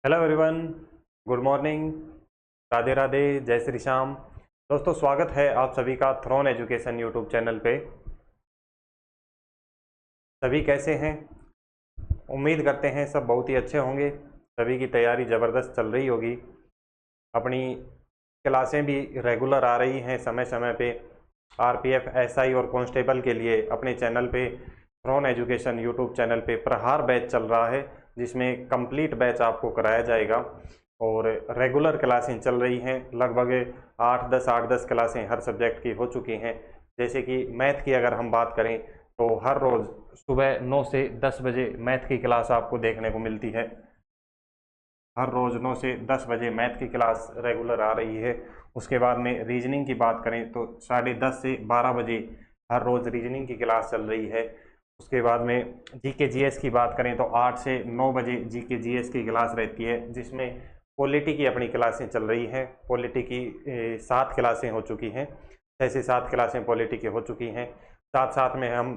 Hello everyone, good morning, Radhe Radhe, जय श्री श्याम। दोस्तों, स्वागत है आप सभी का थ्रोन एजुकेशन यूट्यूब चैनल पे। सभी कैसे हैं? उम्मीद करते हैं सब बहुत ही अच्छे होंगे। सभी की तैयारी ज़बरदस्त चल रही होगी। अपनी क्लासें भी रेगुलर आ रही हैं समय समय पे। आरपीएफ, एसआई और कांस्टेबल के लिए अपने चैनल पे, थ्रोन एजुकेशन यूट्यूब चैनल पे प्रहार बैच चल रहा है, जिसमें कंप्लीट बैच आपको कराया जाएगा और रेगुलर क्लासें चल रही हैं। लगभग 8-10 क्लासें हर सब्जेक्ट की हो चुकी हैं। जैसे कि मैथ की अगर हम बात करें तो हर रोज़ सुबह 9 से 10 बजे मैथ की क्लास आपको देखने को मिलती है। हर रोज़ 9 से 10 बजे मैथ की क्लास रेगुलर आ रही है। उसके बाद में रीजनिंग की बात करें तो 10:30 से 12 बजे हर रोज़ रीजनिंग की क्लास चल रही है। उसके बाद में जीके जीएस की बात करें तो 8 से 9 बजे जीके जीएस की क्लास रहती है, जिसमें पॉलिटी की अपनी क्लासें चल रही हैं। पॉलिटी की 7 क्लासें हो चुकी हैं। 6 से 7 क्लासें पॉलिटी की हो चुकी हैं। साथ साथ में हम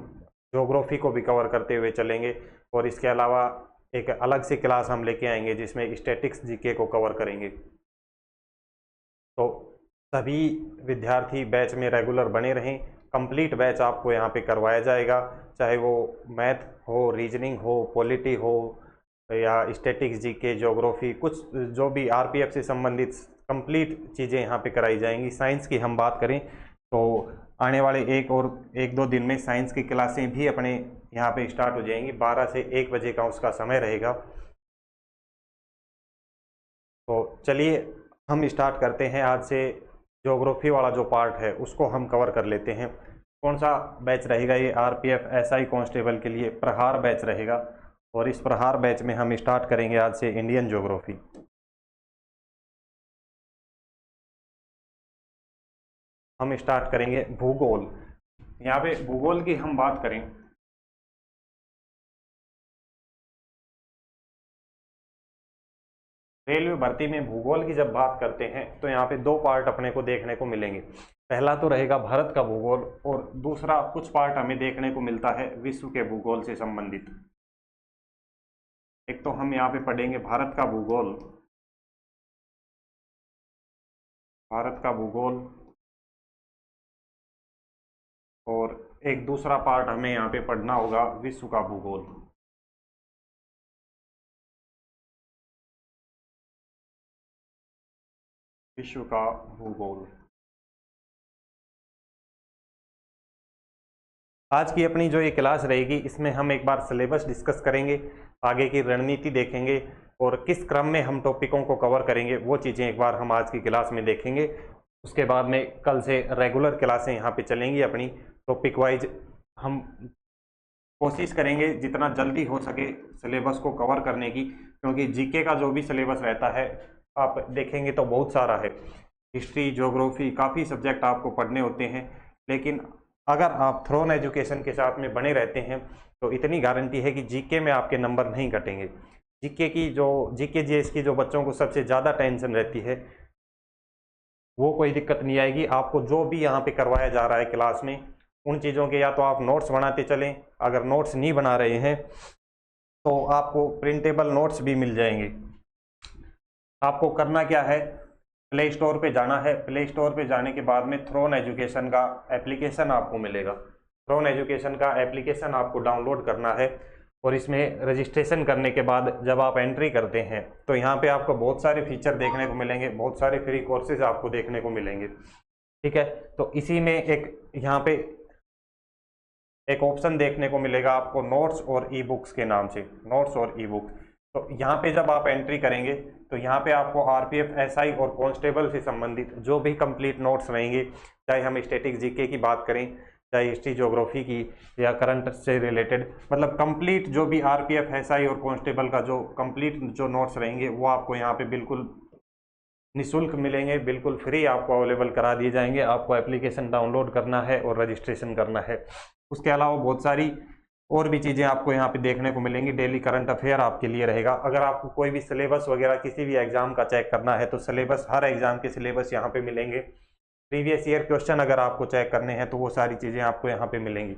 ज्योग्राफी को भी कवर करते हुए चलेंगे और इसके अलावा एक अलग से क्लास हम लेके आएंगे जिसमें स्टैटिक्स जीके को कवर करेंगे। तो सभी विद्यार्थी बैच में रेगुलर बने रहें। कंप्लीट बैच आपको यहाँ पे करवाया जाएगा, चाहे वो मैथ हो, रीजनिंग हो, पॉलिटी हो या स्टैटिक्स जीके, ज्योग्राफी, कुछ जो भी आरपीएफ से संबंधित कंप्लीट चीज़ें यहाँ पे कराई जाएंगी। साइंस की हम बात करें तो आने वाले एक दो दिन में साइंस की क्लासें भी अपने यहाँ पे स्टार्ट हो जाएंगी। 12 से 1 बजे का उसका समय रहेगा। तो चलिए हम स्टार्ट करते हैं आज से। ज्योग्राफी वाला जो पार्ट है उसको हम कवर कर लेते हैं। कौन सा बैच रहेगा? ये आरपीएफ एसआई कांस्टेबल के लिए प्रहार बैच रहेगा और इस प्रहार बैच में हम स्टार्ट करेंगे आज से इंडियन ज्योग्राफी। हम स्टार्ट करेंगे भूगोल। यहाँ पे भूगोल की हम बात करें रेलवे भर्ती में भूगोल की जब बात करते हैं तो यहाँ पे 2 पार्ट अपने को देखने को मिलेंगे। पहला तो रहेगा भारत का भूगोल और दूसरा कुछ पार्ट हमें देखने को मिलता है विश्व के भूगोल से संबंधित। एक तो हम यहाँ पे पढ़ेंगे भारत का भूगोल, भारत का भूगोल, और एक दूसरा पार्ट हमें यहाँ पे पढ़ना होगा विश्व का भूगोल। विश्व का भूगोल। आज की अपनी जो ये क्लास रहेगी इसमें हम एक बार सिलेबस डिस्कस करेंगे, आगे की रणनीति देखेंगे और किस क्रम में हम टॉपिकों को कवर करेंगे वो चीज़ें एक बार हम आज की क्लास में देखेंगे। उसके बाद में कल से रेगुलर क्लासें यहाँ पे चलेंगी अपनी टॉपिक वाइज। हम कोशिश करेंगे जितना जल्दी हो सके सिलेबस को कवर करने की, क्योंकि जीके का जो भी सिलेबस रहता है आप देखेंगे तो बहुत सारा है। हिस्ट्री, ज्योग्राफी, काफ़ी सब्जेक्ट आपको पढ़ने होते हैं, लेकिन अगर आप थ्रोन एजुकेशन के साथ में बने रहते हैं तो इतनी गारंटी है कि जीके में आपके नंबर नहीं कटेंगे। जीके जीएस की जो बच्चों को सबसे ज़्यादा टेंशन रहती है वो कोई दिक्कत नहीं आएगी। आपको जो भी यहाँ पे करवाया जा रहा है क्लास में उन चीज़ों के या तो आप नोट्स बनाते चलें, अगर नोट्स नहीं बना रहे हैं तो आपको प्रिंटेबल नोट्स भी मिल जाएंगे। आपको करना क्या है, प्ले स्टोर पे जाना है। प्ले स्टोर पे जाने के बाद में थ्रोन एजुकेशन का एप्लीकेशन आपको मिलेगा। थ्रोन एजुकेशन का एप्लीकेशन आपको डाउनलोड करना है और इसमें रजिस्ट्रेशन करने के बाद जब आप एंट्री करते हैं तो यहाँ पे आपको बहुत सारे फीचर देखने को मिलेंगे, बहुत सारे फ्री कोर्सेज आपको देखने को मिलेंगे। ठीक है, तो इसी में एक यहाँ पे एक ऑप्शन देखने को मिलेगा आपको नोट्स और ई बुक्स के नाम से, नोट्स और ई बुक। तो यहाँ पे जब आप एंट्री करेंगे तो यहाँ पे आपको आरपीएफ, एसआई और कांस्टेबल से संबंधित जो भी कंप्लीट नोट्स रहेंगे, चाहे हम स्टैटिक्स जीके की बात करें, चाहे हिस्ट्री ज्योग्राफी की या करंट से रिलेटेड, मतलब कंप्लीट जो भी आरपीएफ, एसआई और कांस्टेबल का जो कंप्लीट जो नोट्स रहेंगे वो आपको यहाँ पे बिल्कुल निःशुल्क मिलेंगे, बिल्कुल फ्री आपको अवेलेबल करा दिए जाएंगे। आपको एप्लीकेशन डाउनलोड करना है और रजिस्ट्रेशन करना है। उसके अलावा बहुत सारी और भी चीज़ें आपको यहाँ पे देखने को मिलेंगी। डेली करंट अफेयर आपके लिए रहेगा। अगर आपको कोई भी सिलेबस वगैरह किसी भी एग्जाम का चेक करना है तो सिलेबस, हर एग्जाम के सिलेबस यहाँ पे मिलेंगे। प्रीवियस ईयर क्वेश्चन अगर आपको चेक करने हैं तो वो सारी चीज़ें आपको यहाँ पे मिलेंगी।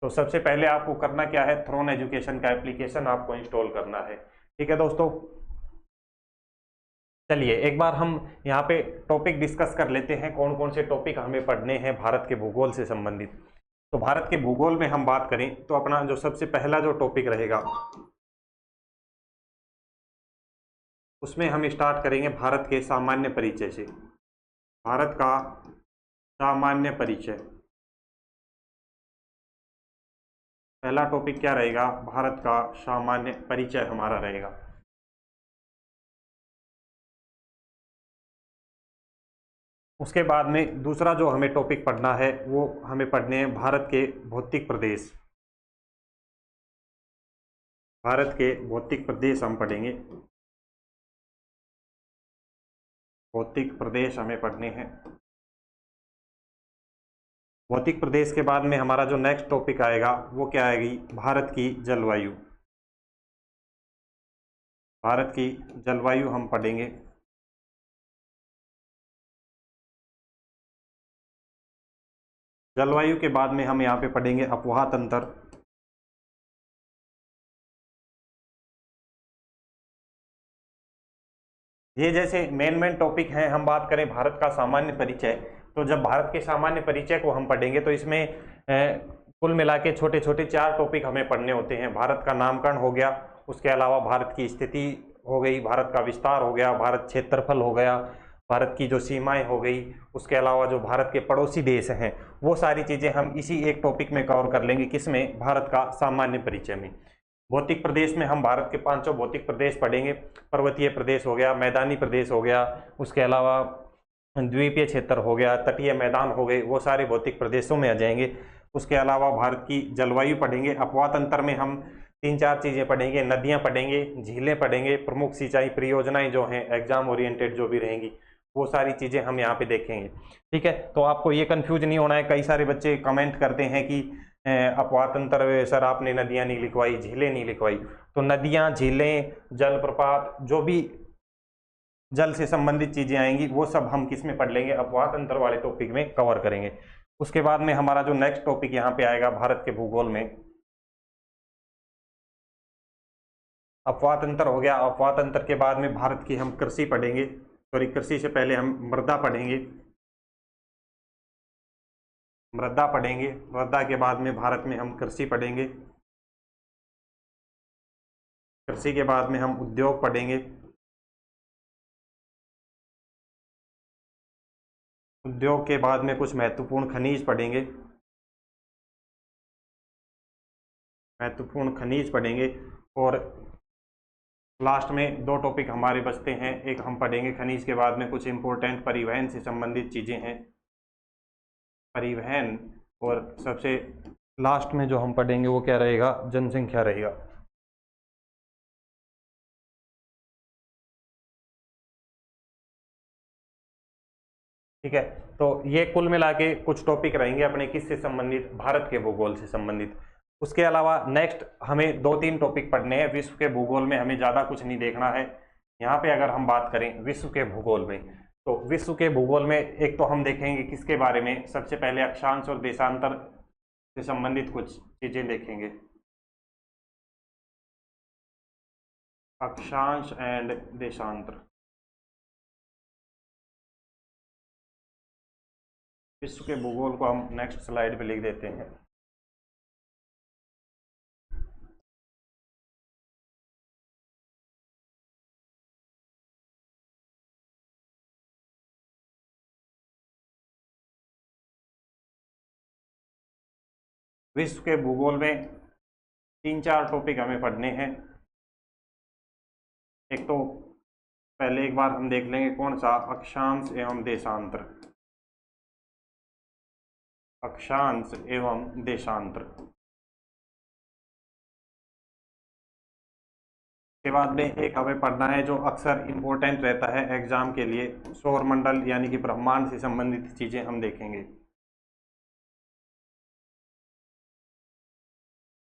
तो सबसे पहले आपको करना क्या है, थ्रोन एजुकेशन का एप्लीकेशन आपको इंस्टॉल करना है। ठीक है दोस्तों, चलिए एक बार हम यहाँ पे टॉपिक डिस्कस कर लेते हैं, कौन कौन से टॉपिक हमें पढ़ने हैं भारत के भूगोल से संबंधित। तो भारत के भूगोल में हम बात करें तो अपना जो सबसे पहला जो टॉपिक रहेगा उसमें हम स्टार्ट करेंगे भारत के सामान्य परिचय से। भारत का सामान्य परिचय, पहला टॉपिक क्या रहेगा? भारत का सामान्य परिचय हमारा रहेगा। उसके बाद में दूसरा जो हमें टॉपिक पढ़ना है वो हमें पढ़ने हैं भारत के भौतिक प्रदेश। भारत के भौतिक प्रदेश हम पढ़ेंगे, भौतिक प्रदेश हमें पढ़ने हैं। भौतिक प्रदेश के बाद में हमारा जो नेक्स्ट टॉपिक आएगा वो क्या आएगी? भारत की जलवायु। भारत की जलवायु हम पढ़ेंगे। जलवायु के बाद में हम यहाँ पे पढ़ेंगे अफवाह तंत्र। ये जैसे मेन टॉपिक हैं। हम बात करें भारत का सामान्य परिचय, तो जब भारत के सामान्य परिचय को हम पढ़ेंगे तो इसमें कुल मिला के छोटे छोटे 4 टॉपिक हमें पढ़ने होते हैं। भारत का नामकरण हो गया, उसके अलावा भारत की स्थिति हो गई, भारत का विस्तार हो गया, भारत क्षेत्रफल हो गया, भारत की जो सीमाएं हो गई, उसके अलावा जो भारत के पड़ोसी देश हैं, वो सारी चीज़ें हम इसी एक टॉपिक में कवर कर लेंगे। किसमें? भारत का सामान्य परिचय में। भौतिक प्रदेश में हम भारत के 5 भौतिक प्रदेश पढ़ेंगे। पर्वतीय प्रदेश हो गया, मैदानी प्रदेश हो गया, उसके अलावा द्वीपीय क्षेत्र हो गया, तटीय मैदान हो गए, वो सारे भौतिक प्रदेशों में आ जाएंगे। उसके अलावा भारत की जलवायु पढ़ेंगे। अपवाह तंत्र में हम 3-4 चीज़ें पढ़ेंगे, नदियाँ पढ़ेंगे, झीलें पढ़ेंगे, प्रमुख सिंचाई परियोजनाएं जो हैं एग्जाम ओरिएंटेड जो भी रहेंगी वो सारी चीज़ें हम यहाँ पे देखेंगे। ठीक है, तो आपको ये कंफ्यूज नहीं होना है। कई सारे बच्चे कमेंट करते हैं कि अपवाह तंत्र सर आपने नदियाँ नहीं लिखवाई, झीलें नहीं लिखवाई। तो नदियाँ, झीलें, जलप्रपात, जो भी जल से संबंधित चीजें आएंगी वो सब हम किस में पढ़ लेंगे? अपवाह तंत्र वाले टॉपिक में कवर करेंगे। उसके बाद में हमारा जो नेक्स्ट टॉपिक यहाँ पे आएगा भारत के भूगोल में, अपवाह तंत्र हो गया। अपवाह तंत्र के बाद में भारत की हम कृषि पढ़ेंगे। सॉरी, कृषि से पहले हम मृदा पढ़ेंगे। मृदा पढ़ेंगे, मृदा के बाद में भारत में हम कृषि पढ़ेंगे। कृषि के बाद में हम उद्योग पढ़ेंगे। उद्योग के बाद में कुछ महत्वपूर्ण खनिज पढ़ेंगे। महत्वपूर्ण खनिज पढ़ेंगे। और लास्ट में 2 टॉपिक हमारे बचते हैं। एक हम पढ़ेंगे खनिज के बाद में कुछ इंपॉर्टेंट परिवहन से संबंधित चीज़ें हैं, परिवहन। और सबसे लास्ट में जो हम पढ़ेंगे वो क्या रहेगा? जनसंख्या रहेगा। ठीक है, तो ये कुल मिला के कुछ टॉपिक रहेंगे अपने किससे संबंधित? भारत के भूगोल से संबंधित। उसके अलावा नेक्स्ट हमें 2-3 टॉपिक पढ़ने हैं। विश्व के भूगोल में हमें ज़्यादा कुछ नहीं देखना है। यहाँ पे अगर हम बात करें विश्व के भूगोल में, तो विश्व के भूगोल में एक तो हम देखेंगे किसके बारे में? सबसे पहले अक्षांश और देशांतर से संबंधित कुछ चीज़ें देखेंगे। अक्षांश एंड देशांतर। विश्व के भूगोल को हम नेक्स्ट स्लाइड पे लिख देते हैं। विश्व के भूगोल में 3-4 टॉपिक हमें पढ़ने हैं। एक तो पहले एक बार हम देख लेंगे कौन सा? अक्षांश एवं देशांतर। अक्षांश एवं देशांतर के बाद में एक हमें पढ़ना है जो अक्सर इम्पोर्टेंट रहता है एग्जाम के लिए, सौर मंडल यानी कि ब्रह्मांड से संबंधित चीजें हम देखेंगे।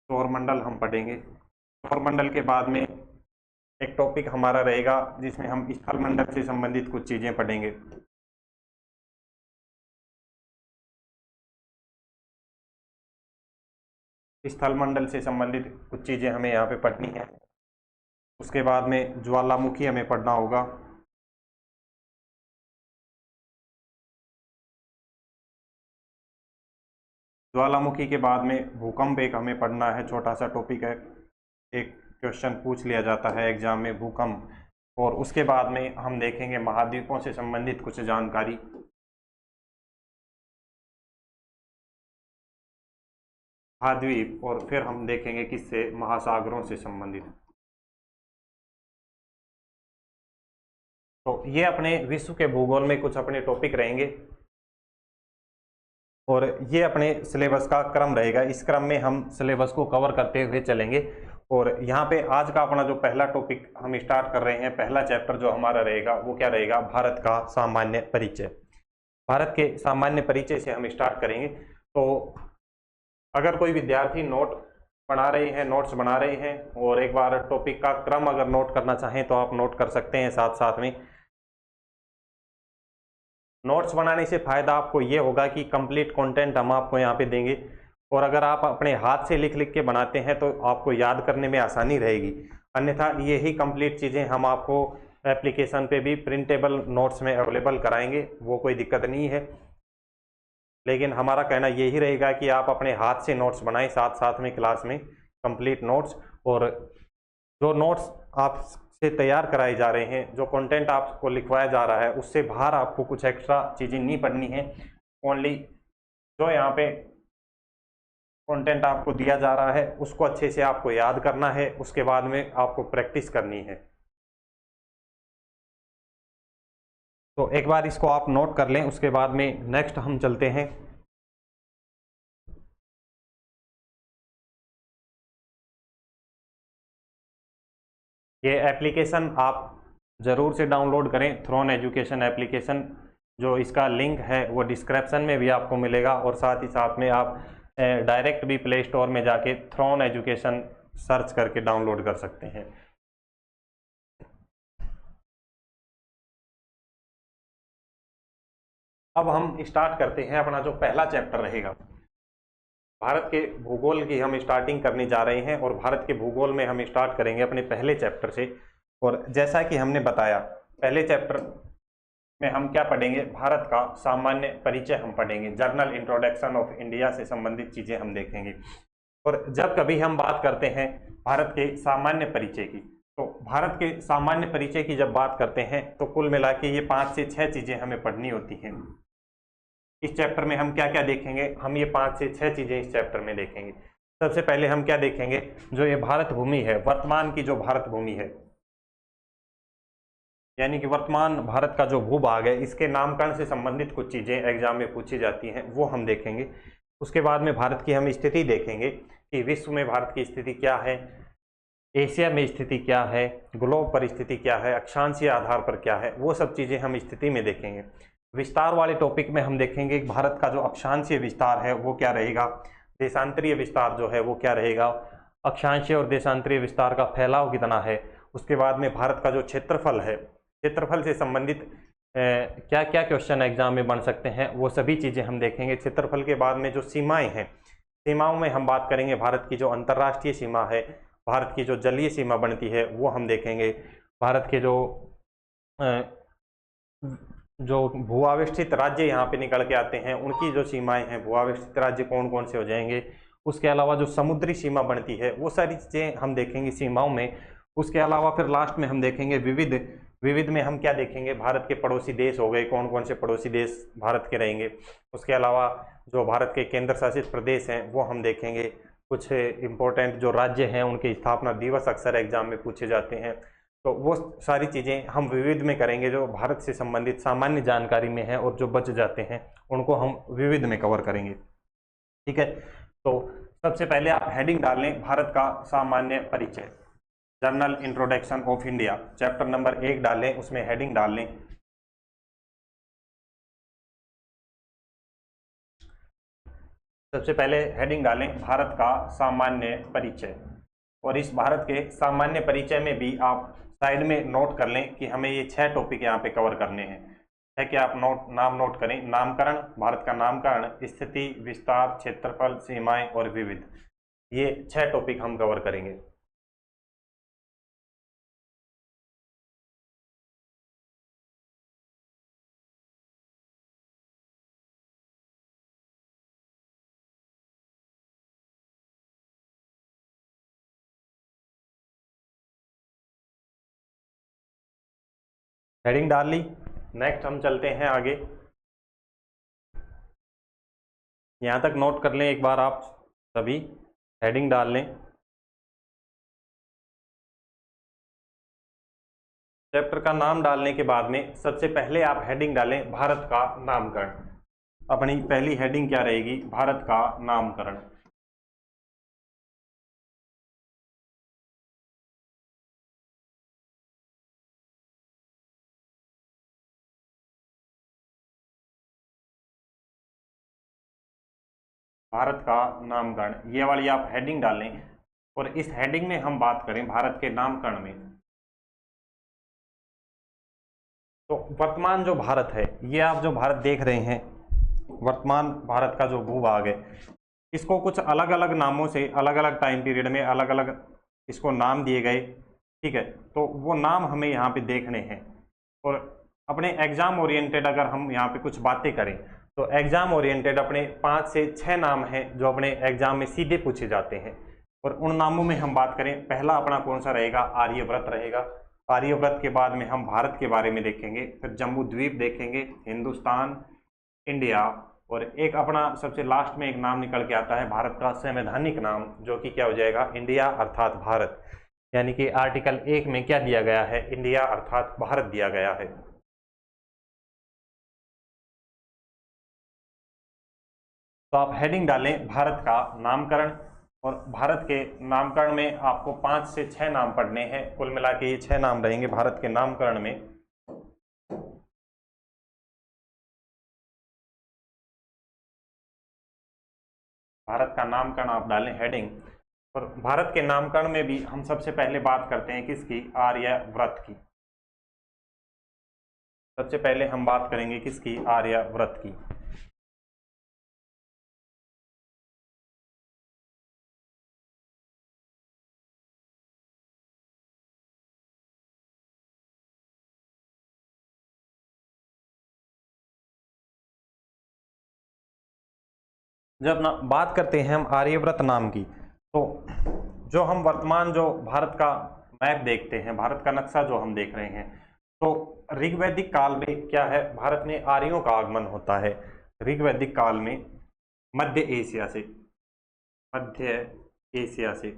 सौर मंडल हम पढ़ेंगे। सौर मंडल के बाद में एक टॉपिक हमारा रहेगा जिसमें हम स्थल मंडल से संबंधित कुछ चीजें पढ़ेंगे। स्थल मंडल से संबंधित कुछ चीजें हमें यहाँ पे पढ़नी है। उसके बाद में ज्वालामुखी हमें पढ़ना होगा। ज्वालामुखी के बाद में भूकंप एक हमें पढ़ना है, छोटा सा टॉपिक है, एक क्वेश्चन पूछ लिया जाता है एग्जाम में, भूकंप। और उसके बाद में हम देखेंगे महाद्वीपों से संबंधित कुछ जानकारी। महाद्वीप, और फिर हम देखेंगे किससे, महासागरों से संबंधित। तो ये अपने विश्व के भूगोल में कुछ अपने टॉपिक रहेंगे और ये अपने सिलेबस का क्रम रहेगा। इस क्रम में हम सिलेबस को कवर करते हुए चलेंगे। और यहाँ पे आज का अपना जो पहला टॉपिक हम स्टार्ट कर रहे हैं, पहला चैप्टर जो हमारा रहेगा वो क्या रहेगा, भारत का सामान्य परिचय। भारत के सामान्य परिचय से हम स्टार्ट करेंगे। तो अगर कोई विद्यार्थी नोट बना रहे हैं, नोट्स बना रहे हैं, और एक बार टॉपिक का क्रम अगर नोट करना चाहें तो आप नोट कर सकते हैं साथ साथ में। नोट्स बनाने से फायदा आपको ये होगा कि कंप्लीट कंटेंट हम आपको यहाँ पे देंगे, और अगर आप अपने हाथ से लिख लिख के बनाते हैं तो आपको याद करने में आसानी रहेगी। अन्यथा यही कंप्लीट चीज़ें हम आपको एप्लीकेशन पे भी प्रिंटेबल नोट्स में अवेलेबल कराएंगे, वो कोई दिक्कत नहीं है। लेकिन हमारा कहना यही रहेगा कि आप अपने हाथ से नोट्स बनाएं साथ साथ में क्लास में कंप्लीट नोट्स। और जो नोट्स आपसे तैयार कराए जा रहे हैं, जो कंटेंट आपको लिखवाया जा रहा है, उससे बाहर आपको कुछ एक्स्ट्रा चीज़ें नहीं पढ़नी है। ओनली जो यहाँ पे कंटेंट आपको दिया जा रहा है उसको अच्छे से आपको याद करना है, उसके बाद में आपको प्रैक्टिस करनी है। तो एक बार इसको आप नोट कर लें, उसके बाद में नेक्स्ट हम चलते हैं। ये एप्लीकेशन आप ज़रूर से डाउनलोड करें, थ्रोन एजुकेशन एप्लीकेशन। जो इसका लिंक है वो डिस्क्रिप्शन में भी आपको मिलेगा, और साथ ही साथ में आप डायरेक्ट भी प्ले स्टोर में जाके थ्रोन एजुकेशन सर्च करके डाउनलोड कर सकते हैं। अब हम स्टार्ट करते हैं अपना जो पहला चैप्टर रहेगा। भारत के भूगोल की हम स्टार्टिंग करने जा रहे हैं, और भारत के भूगोल में हम स्टार्ट करेंगे अपने पहले चैप्टर से। और जैसा कि हमने बताया, पहले चैप्टर में हम क्या पढ़ेंगे, भारत का सामान्य परिचय हम पढ़ेंगे, जर्नल इंट्रोडक्शन ऑफ इंडिया से संबंधित चीज़ें हम देखेंगे। और जब कभी हम बात करते हैं भारत के सामान्य परिचय की, तो भारत के सामान्य परिचय की जब बात करते हैं तो कुल मिला के ये 5 से 6 चीज़ें हमें पढ़नी होती हैं। इस चैप्टर में हम क्या क्या देखेंगे, हम ये 5 से 6 चीज़ें इस चैप्टर में देखेंगे। सबसे पहले हम क्या देखेंगे, जो ये भारत भूमि है, वर्तमान की जो भारत भूमि है, यानी कि वर्तमान भारत का जो भूभाग है, इसके नामकरण से संबंधित कुछ चीज़ें एग्जाम में पूछी जाती हैं, वो हम देखेंगे। उसके बाद में भारत की हम स्थिति देखेंगे कि विश्व में भारत की स्थिति क्या है, एशिया में स्थिति क्या है, ग्लोब पर स्थिति क्या है, अक्षांशीय आधार पर क्या है, वो सब चीज़ें हम स्थिति में देखेंगे। विस्तार वाले टॉपिक में हम देखेंगे कि भारत का जो अक्षांशीय विस्तार है वो क्या रहेगा, देशांतरीय विस्तार जो है वो क्या रहेगा, अक्षांशीय और देशांतरीय विस्तार का फैलाव कितना है। उसके बाद में भारत का जो क्षेत्रफल है, क्षेत्रफल से संबंधित क्या क्या क्वेश्चन एग्जाम में बन सकते हैं, वो सभी चीज़ें हम देखेंगे। क्षेत्रफल के बाद में जो सीमाएं हैं, सीमाओं में हम बात करेंगे भारत की जो अंतर्राष्ट्रीय सीमा है, भारत की जो जलीय सीमा बनती है वो हम देखेंगे। भारत के जो भूआविष्ठित राज्य यहाँ पे निकल के आते हैं, उनकी जो सीमाएं हैं, भूआविष्ठित राज्य कौन कौन से हो जाएंगे। उसके अलावा जो समुद्री सीमा बनती है वो सारी चीज़ें हम देखेंगे सीमाओं में। उसके अलावा फिर लास्ट में हम देखेंगे विविध। विविध में हम क्या देखेंगे, भारत के पड़ोसी देश हो गए, कौन कौन से पड़ोसी देश भारत के रहेंगे। उसके अलावा जो भारत के केंद्र शासित प्रदेश हैं वो हम देखेंगे। कुछ इंपॉर्टेंट जो राज्य हैं उनके स्थापना दिवस अक्सर एग्जाम में पूछे जाते हैं। तो वो सारी चीज़ें हम विविध में करेंगे, जो भारत से संबंधित सामान्य जानकारी में है, और जो बच जाते हैं उनको हम विविध में कवर करेंगे। ठीक है, तो सबसे पहले आप हेडिंग डाल लें, भारत का सामान्य परिचय, journal introduction of India, chapter number 1 डाल लें, उसमें हेडिंग डाल लें। सबसे पहले हेडिंग डालें, भारत का सामान्य परिचय। और इस भारत के सामान्य परिचय में भी आप साइड में नोट कर लें कि हमें ये 6 टॉपिक यहाँ पे कवर करने हैं। है कि आप नाम नोट करें, नामकरण, भारत का नामकरण, स्थिति, विस्तार, क्षेत्रफल, सीमाएं और विविध, ये 6 टॉपिक हम कवर करेंगे। हेडिंग डाल ली। नेक्स्ट हम चलते हैं आगे। यहाँ तक नोट कर लें एक बार आप सभी, हेडिंग डाल लें। चैप्टर का नाम डालने के बाद में सबसे पहले आप हेडिंग डालें भारत का नामकरण। अपनी पहली हेडिंग क्या रहेगी? भारत का नामकरण। भारत का नामकरण, ये वाली आप हेडिंग डालें। और इस हेडिंग में हम बात करें भारत के नामकरण में, तो वर्तमान जो भारत है, ये आप जो भारत देख रहे हैं, वर्तमान भारत का जो भूभाग है, इसको कुछ अलग अलग नामों से अलग अलग टाइम पीरियड में अलग अलग इसको नाम दिए गए। ठीक है, तो वो नाम हमें यहाँ पे देखने हैं। और अपने एग्जाम ओरिएंटेड अगर हम यहाँ पे कुछ बातें करें, तो एग्जाम ओरिएंटेड अपने 5 से 6 नाम हैं जो अपने एग्जाम में सीधे पूछे जाते हैं। और उन नामों में हम बात करें, पहला अपना कौन सा रहेगा? आर्यव्रत रहेगा। आर्यव्रत के बाद में हम भारत के बारे में देखेंगे, फिर जम्बू द्वीप देखेंगे, हिंदुस्तान, इंडिया, और एक अपना सबसे लास्ट में एक नाम निकल के आता है भारत का संवैधानिक नाम, जो कि क्या हो जाएगा? इंडिया अर्थात भारत। यानी कि आर्टिकल 1 में क्या दिया गया है? इंडिया अर्थात भारत दिया गया है। तो आप हेडिंग डालें भारत का नामकरण। और भारत के नामकरण में आपको 5 से 6 नाम पढ़ने हैं, कुल मिला के ये 6 नाम रहेंगे भारत के नामकरण में। भारत का नामकरण आप डालें हेडिंग। और भारत के नामकरण में भी हम सबसे पहले बात करते हैं किसकी? आर्यव्रत की। सबसे पहले हम बात करेंगे किसकी? आर्यव्रत की। जब ना बात करते हैं हम आर्यव्रत नाम की, तो जो हम वर्तमान जो भारत का मैप देखते हैं, भारत का नक्शा जो हम देख रहे हैं, तो ऋग्वैदिक काल में क्या है? भारत में आर्यों का आगमन होता है। ऋग्वैदिक काल में मध्य एशिया से, मध्य एशिया से,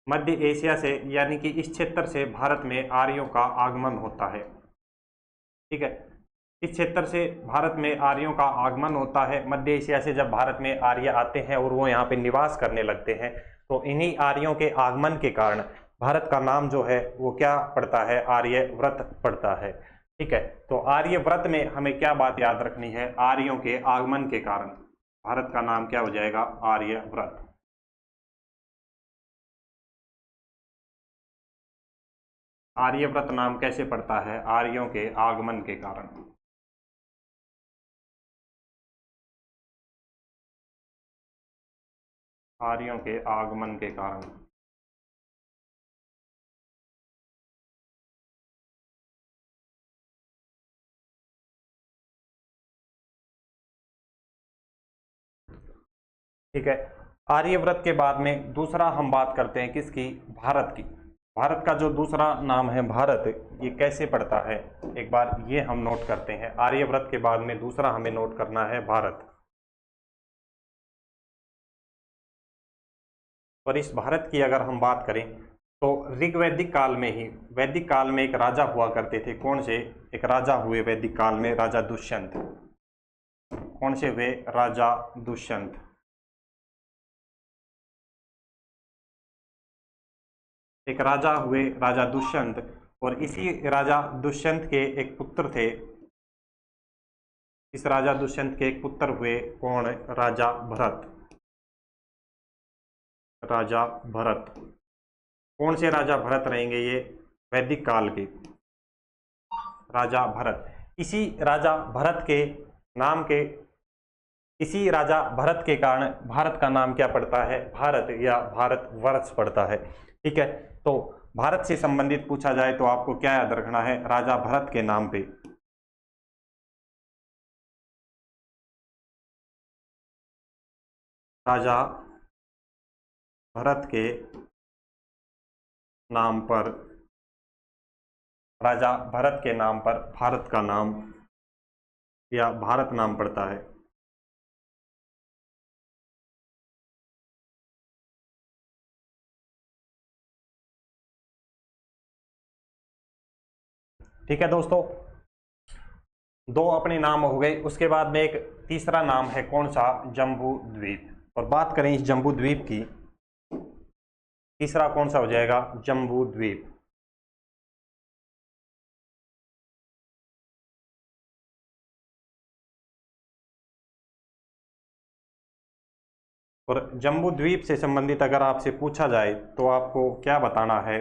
मध्य एशिया से, यानी कि इस क्षेत्र से भारत में आर्यों का आगमन होता है। ठीक है, इस क्षेत्र से भारत में आर्यों का आगमन होता है। मध्य एशिया से जब भारत में आर्य आते हैं और वो यहाँ पे निवास करने लगते हैं, तो इन्हीं आर्यों के आगमन के कारण भारत का नाम जो है वो क्या पड़ता है? आर्यव्रत पड़ता है। ठीक है, तो आर्यव्रत में हमें क्या बात याद रखनी है? आर्यों के आगमन के कारण भारत का नाम क्या हो जाएगा? आर्यव्रत। आर्यव्रत नाम कैसे पड़ता है? आर्यों के आगमन के कारण। आर्यों के आगमन के कारण। ठीक है, आर्यव्रत के बाद में दूसरा हम बात करते हैं किसकी? भारत की। भारत का जो दूसरा नाम है भारत, ये कैसे पड़ता है? एक बार ये हम नोट करते हैं। आर्यव्रत के बाद में दूसरा हमें नोट करना है भारत। और इस भारत की अगर हम बात करें, तो ऋग्वैदिक काल में ही, वैदिक काल में एक राजा हुआ करते थे। कौन से? एक राजा हुए वैदिक काल में, राजा दुष्यंत। कौन से हुए? राजा दुष्यंत। एक राजा हुए राजा दुष्यंत, और इसी राजा दुष्यंत के एक पुत्र थे। इस राजा दुष्यंत के एक पुत्र हुए कौन? राजा भरत। राजा भरत। कौन से राजा भरत रहेंगे ये? वैदिक काल के राजा भरत। इसी राजा भरत के नाम के, इसी राजा भरत के कारण भारत का नाम क्या पड़ता है? भारत या भारत वर्ष पड़ता है। ठीक है, तो भारत से संबंधित पूछा जाए तो आपको क्या याद रखना है? राजा भरत के नाम पे, राजा भरत के नाम पर, राजा भरत के नाम पर भारत का नाम या भारत नाम पड़ता है। ठीक है दोस्तों, दो अपने नाम हो गए। उसके बाद में एक तीसरा नाम है, कौन सा? जम्बू द्वीप। और बात करें इस जम्बू द्वीप की, तीसरा कौन सा हो जाएगा? जम्बू द्वीप। और जम्बू द्वीप से संबंधित अगर आपसे पूछा जाए तो आपको क्या बताना है?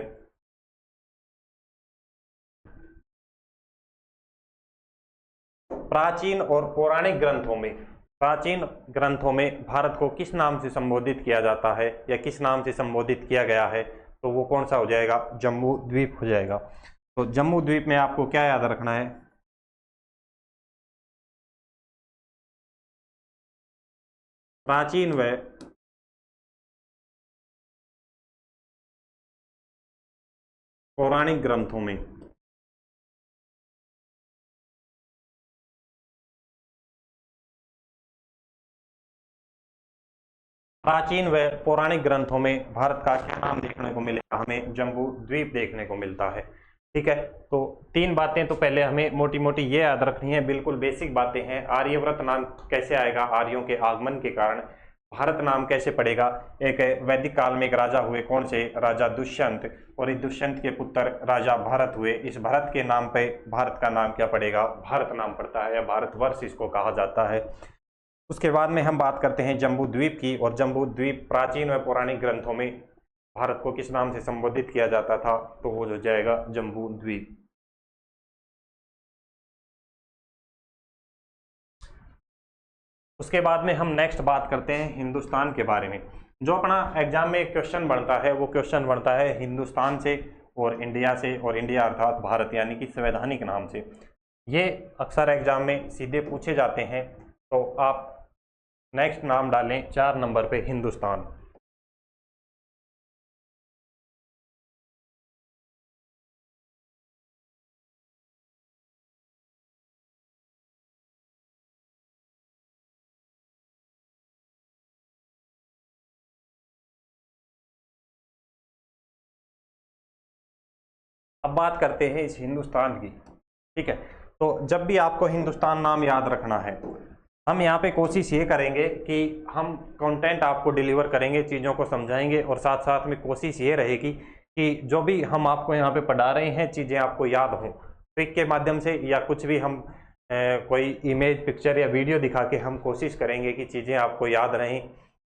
प्राचीन और पौराणिक ग्रंथों में, प्राचीन ग्रंथों में भारत को किस नाम से संबोधित किया जाता है या किस नाम से संबोधित किया गया है? तो वो कौन सा हो जाएगा? जम्बू द्वीप हो जाएगा। तो जम्बू द्वीप में आपको क्या याद रखना है? प्राचीन व पौराणिक ग्रंथों में, प्राचीन व पौराणिक ग्रंथों में भारत का क्या नाम देखने को मिलेगा? हमें जम्बू द्वीप देखने को मिलता है। ठीक है, तो तीन बातें तो पहले हमें मोटी मोटी ये याद रखनी है, बिल्कुल बेसिक बातें हैं। आर्यव्रत नाम कैसे आएगा? आर्यों के आगमन के कारण। भारत नाम कैसे पड़ेगा? एक वैदिक काल में एक राजा हुए, कौन से? राजा दुष्यंत। और इस दुष्यंत के पुत्र राजा भरत हुए। इस भरत के नाम पे भारत का नाम क्या पड़ेगा? भारत नाम पड़ता है, या भारतवर्ष इसको कहा जाता है। उसके बाद में हम बात करते हैं जम्बू द्वीप की। और जम्बू द्वीप प्राचीन व पौराणिक ग्रंथों में भारत को किस नाम से संबोधित किया जाता था? तो वो हो जाएगा जम्बू द्वीप। उसके बाद में हम नेक्स्ट बात करते हैं हिंदुस्तान के बारे में। जो अपना एग्जाम में एक क्वेश्चन बनता है, वो क्वेश्चन बनता है हिंदुस्तान से और इंडिया से, और इंडिया अर्थात भारत यानी कि संवैधानिक नाम से। ये अक्सर एग्जाम में सीधे पूछे जाते हैं। तो आप नेक्स्ट नाम डालें 4 नंबर पे हिंदुस्तान। अब बात करते हैं इस हिंदुस्तान की। ठीक है, तो जब भी आपको हिंदुस्तान नाम याद रखना है, हम यहाँ पे कोशिश ये करेंगे कि हम कंटेंट आपको डिलीवर करेंगे, चीज़ों को समझाएंगे, और साथ साथ में कोशिश ये रहेगी कि जो भी हम आपको यहाँ पे पढ़ा रहे हैं चीज़ें आपको याद हों। ट्रिक के माध्यम से या कुछ भी हम कोई इमेज, पिक्चर या वीडियो दिखा के हम कोशिश करेंगे कि चीज़ें आपको याद रहें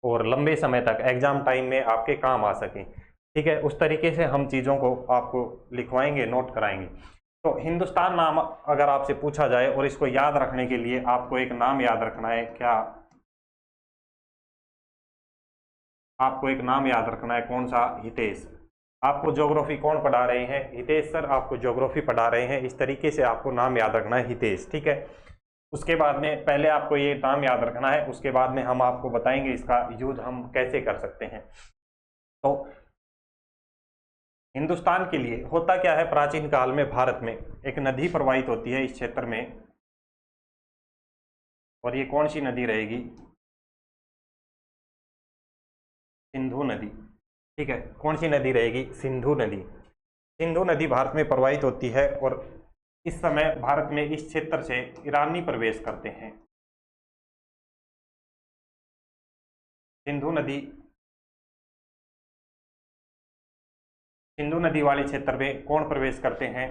और लंबे समय तक एग्जाम टाइम में आपके काम आ सकें। ठीक है, उस तरीके से हम चीज़ों को आपको लिखवाएंगे, नोट कराएंगे। तो हिंदुस्तान नाम अगर आपसे पूछा जाए और इसको याद रखने के लिए आपको एक नाम याद रखना है, क्या? आपको एक नाम याद रखना है, कौन सा? हितेश। आपको ज्योग्राफी कौन पढ़ा रहे हैं? हितेश सर आपको ज्योग्राफी पढ़ा रहे हैं। इस तरीके से आपको नाम याद रखना है, हितेश। ठीक है, उसके बाद में पहले आपको ये नाम याद रखना है, उसके बाद में हम आपको बताएंगे इसका यूज हम कैसे कर सकते हैं। तो हिंदुस्तान के लिए होता क्या है? प्राचीन काल में भारत में एक नदी प्रवाहित होती है इस क्षेत्र में, और ये कौन सी नदी रहेगी? सिंधु नदी। ठीक है, कौन सी नदी रहेगी? सिंधु नदी। सिंधु नदी भारत में प्रवाहित होती है, और इस समय भारत में इस क्षेत्र से ईरानी प्रवेश करते हैं। सिंधु नदी, सिंधु नदी वाले क्षेत्र में कौन प्रवेश करते हैं?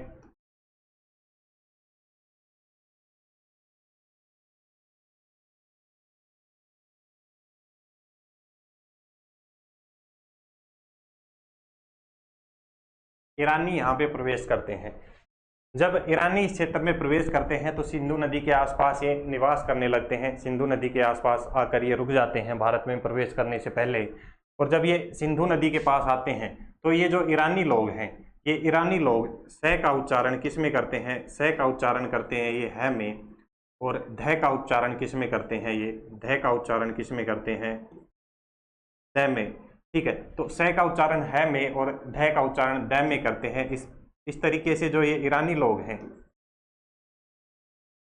ईरानी यहाँ पे प्रवेश करते हैं। जब ईरानी इस क्षेत्र में प्रवेश करते हैं तो सिंधु नदी के आसपास ये निवास करने लगते हैं। सिंधु नदी के आसपास आकर ये रुक जाते हैं भारत में प्रवेश करने से पहले। और जब ये सिंधु नदी के पास आते हैं तो ये जो ईरानी लोग हैं, ये ईरानी लोग स का उच्चारण किस में करते हैं? स का उच्चारण करते हैं ये है में। और ध का उच्चारण किस में करते हैं? ये ध का उच्चारण किस में करते हैं? ध में। ठीक है। तो स का उच्चारण है में और ढ का उच्चारण द में करते हैं। इस तरीके से जो ये ईरानी लोग हैं,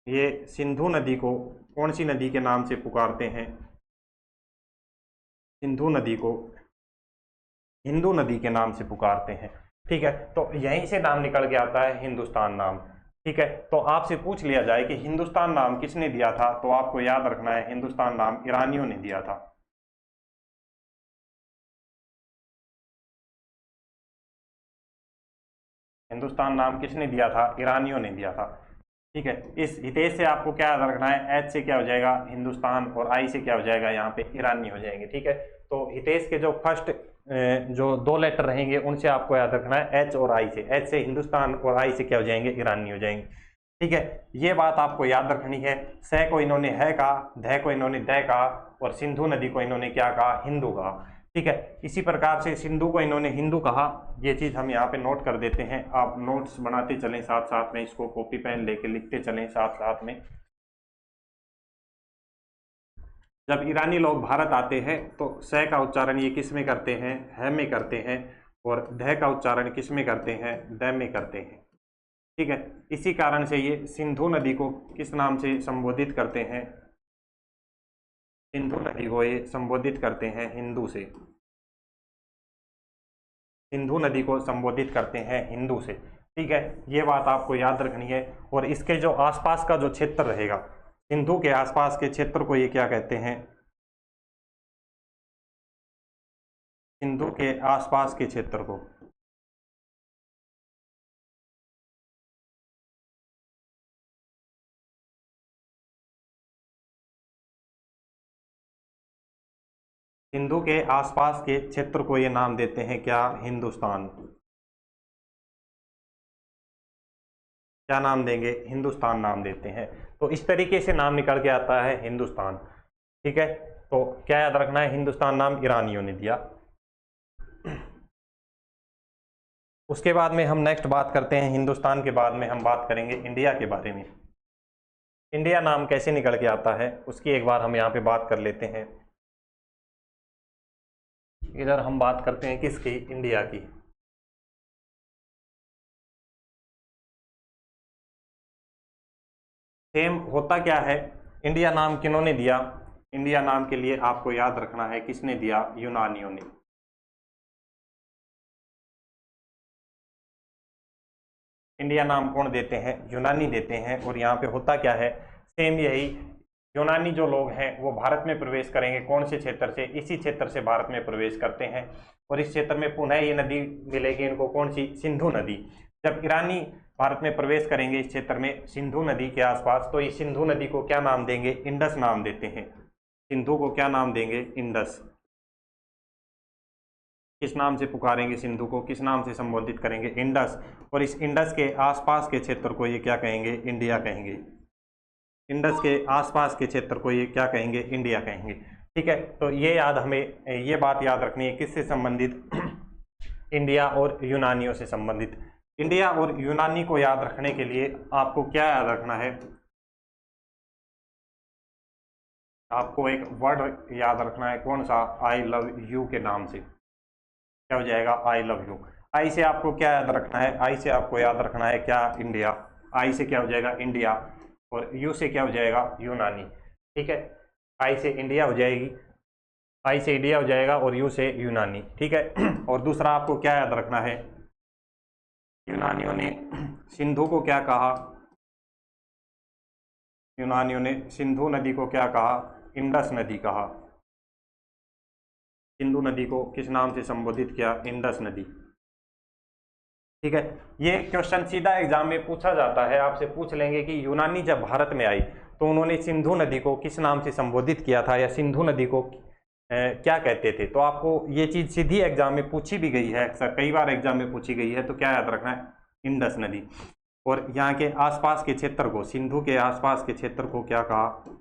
ये सिंधु नदी को कौन सी नदी के नाम से पुकारते हैं? सिंधु नदी को हिंदू नदी के नाम से पुकारते हैं। ठीक है, तो यहीं से नाम निकल के आता है हिंदुस्तान नाम। ठीक है, तो आपसे पूछ लिया जाए कि हिंदुस्तान नाम किसने दिया था, तो आपको याद रखना है हिंदुस्तान नाम ईरानियों ने दिया था। हिंदुस्तान नाम किसने दिया था? ईरानियों ने दिया था। ठीक है, इस हितेश से आपको क्या याद रखना है? एच से क्या हो जाएगा? हिंदुस्तान, और आई से क्या हो जाएगा? यहाँ पे ईरानी हो जाएंगे। ठीक है, तो हितेश के जो फर्स्ट जो दो लेटर रहेंगे उनसे आपको याद रखना है एच और आई से। एच से हिंदुस्तान और आई से क्या हो जाएंगे? ईरानी हो जाएंगे। ठीक है, ये बात आपको याद रखनी है। स को इन्होंने है कहा, ध को इन्होंने द कहा, और सिंधु नदी को इन्होंने क्या कहा? हिंदू कहा। ठीक है, इसी प्रकार से सिंधु को इन्होंने हिंदू कहा। ये चीज हम यहाँ पे नोट कर देते हैं। आप नोट्स बनाते चलें साथ साथ में, इसको कॉपी पेन लेके लिखते चलें साथ साथ में। जब ईरानी लोग भारत आते हैं तो स का उच्चारण ये किस में करते हैं? है में करते हैं, और ध का उच्चारण किस में करते हैं? द में करते हैं। ठीक है, इसी कारण से ये सिंधु नदी को किस नाम से संबोधित करते हैं? सिंधु नदी को ये संबोधित करते हैं हिंदू से। सिंधु नदी को संबोधित करते हैं हिंदू से। ठीक है, ये बात आपको याद रखनी है। और इसके जो आसपास का जो क्षेत्र रहेगा, सिंधु के आसपास के क्षेत्र को ये क्या कहते हैं? सिंधु के आसपास के क्षेत्र को सिंधु के आसपास के क्षेत्र को ये नाम देते हैं क्या? हिंदुस्तान। क्या नाम देंगे? हिंदुस्तान नाम देते हैं। तो इस तरीके से नाम निकल के आता है हिंदुस्तान। ठीक है, तो क्या याद रखना है? हिंदुस्तान नाम ईरानियों ने दिया। उसके बाद में हम नेक्स्ट बात करते हैं, हिंदुस्तान के बाद में हम बात करेंगे इंडिया के बारे में। इंडिया नाम कैसे निकल के आता है उसकी एक बार हम यहाँ पे बात कर लेते हैं। इधर हम बात करते हैं किसकी? इंडिया की। सेम होता क्या है? इंडिया नाम किन्होंने दिया? इंडिया नाम के लिए आपको याद रखना है किसने दिया? यूनानियों ने। इंडिया नाम कौन देते हैं? यूनानी देते हैं। और यहाँ पे होता क्या है? सेम यही, यूनानी जो लोग हैं वो भारत में प्रवेश करेंगे। कौन से क्षेत्र से? इसी क्षेत्र से भारत में प्रवेश करते हैं। और इस क्षेत्र में पुनः ये नदी मिलेगी इनको, कौन सी? सिंधु नदी। जब ईरानी भारत में प्रवेश करेंगे इस क्षेत्र में सिंधु नदी के आसपास, तो इस सिंधु नदी को क्या नाम देंगे? इंडस नाम देते हैं। सिंधु को क्या नाम देंगे? इंडस। किस नाम से पुकारेंगे? सिंधु को किस नाम से संबोधित करेंगे? इंडस। और इस इंडस के आसपास के क्षेत्र को ये क्या कहेंगे? इंडिया कहेंगे। इंडस के आसपास के क्षेत्र को ये क्या कहेंगे? इंडिया कहेंगे। ठीक है, तो ये याद हमें, ये बात याद रखनी है किससे संबंधित? इंडिया और यूनानियों से संबंधित। इंडिया और यूनानी को याद रखने के लिए आपको क्या याद रखना है? आपको एक वर्ड याद रखना है। कौन सा? आई लव यू के नाम से। क्या हो जाएगा? I love you. आई से आपको क्या याद रखना है? आई से आपको याद रखना है क्या? इंडिया। आई से क्या हो जाएगा? इंडिया। और यू से क्या हो जाएगा? यूनानी। ठीक है, आई से इंडिया हो जाएगी, आई से इंडिया हो जाएगा, और यू से यूनानी। ठीक है, और दूसरा आपको क्या याद रखना है? यूनानियों ने सिंधु को क्या कहा? यूनानियों ने सिंधु नदी को क्या कहा? इंडस नदी कहा। सिंधु नदी को किस नाम से संबोधित किया? इंडस नदी। ठीक है, ये क्वेश्चन सीधा एग्जाम में पूछा जाता है। आपसे पूछ लेंगे कि यूनानी जब भारत में आई तो उन्होंने सिंधु नदी को किस नाम से संबोधित किया था, या सिंधु नदी को क्या कहते थे? तो आपको ये चीज सीधी एग्जाम में पूछी भी गई है, अक्सर कई बार एग्जाम में पूछी गई है। तो क्या याद रखना है? इंडस नदी। और यहाँ के आसपास के क्षेत्र को, सिंधु के आसपास के क्षेत्र को क्या कहा?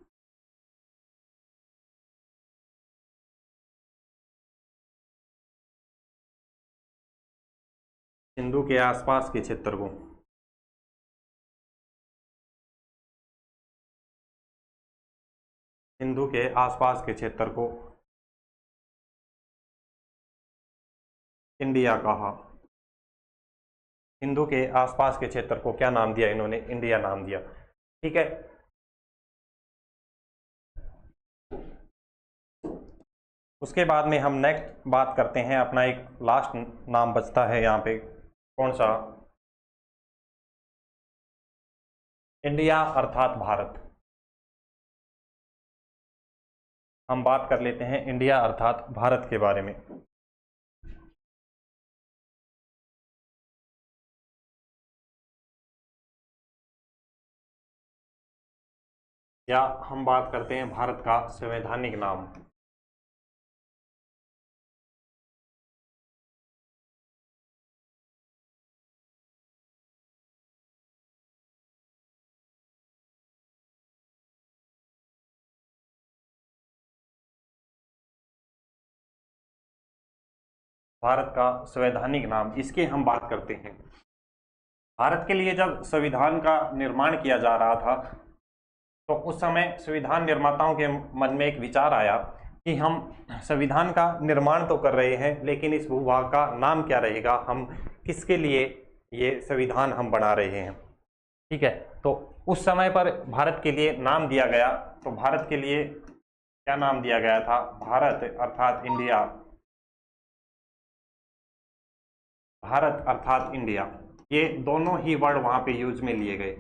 सिंधु के आसपास के क्षेत्र को, सिंधु के आसपास के क्षेत्र को इंडिया कहा। हिंदू के आसपास के क्षेत्र को क्या नाम दिया इन्होंने? इंडिया नाम दिया। ठीक है, उसके बाद में हम नेक्स्ट बात करते हैं, अपना एक लास्ट नाम बचता है यहाँ पे, कौन सा? इंडिया अर्थात भारत। हम बात कर लेते हैं इंडिया अर्थात भारत के बारे में। या हम बात करते हैं भारत का संवैधानिक नाम। भारत का संवैधानिक नाम, इसकी हम बात करते हैं। भारत के लिए जब संविधान का निर्माण किया जा रहा था तो उस समय संविधान निर्माताओं के मन में एक विचार आया कि हम संविधान का निर्माण तो कर रहे हैं, लेकिन इस भूभाग का नाम क्या रहेगा, हम किसके लिए ये संविधान हम बना रहे हैं। ठीक है, तो उस समय पर भारत के लिए नाम दिया गया। तो भारत के लिए क्या नाम दिया गया था? भारत अर्थात इंडिया। भारत अर्थात इंडिया, ये दोनों ही वर्ड वहां पे यूज में लिए गए,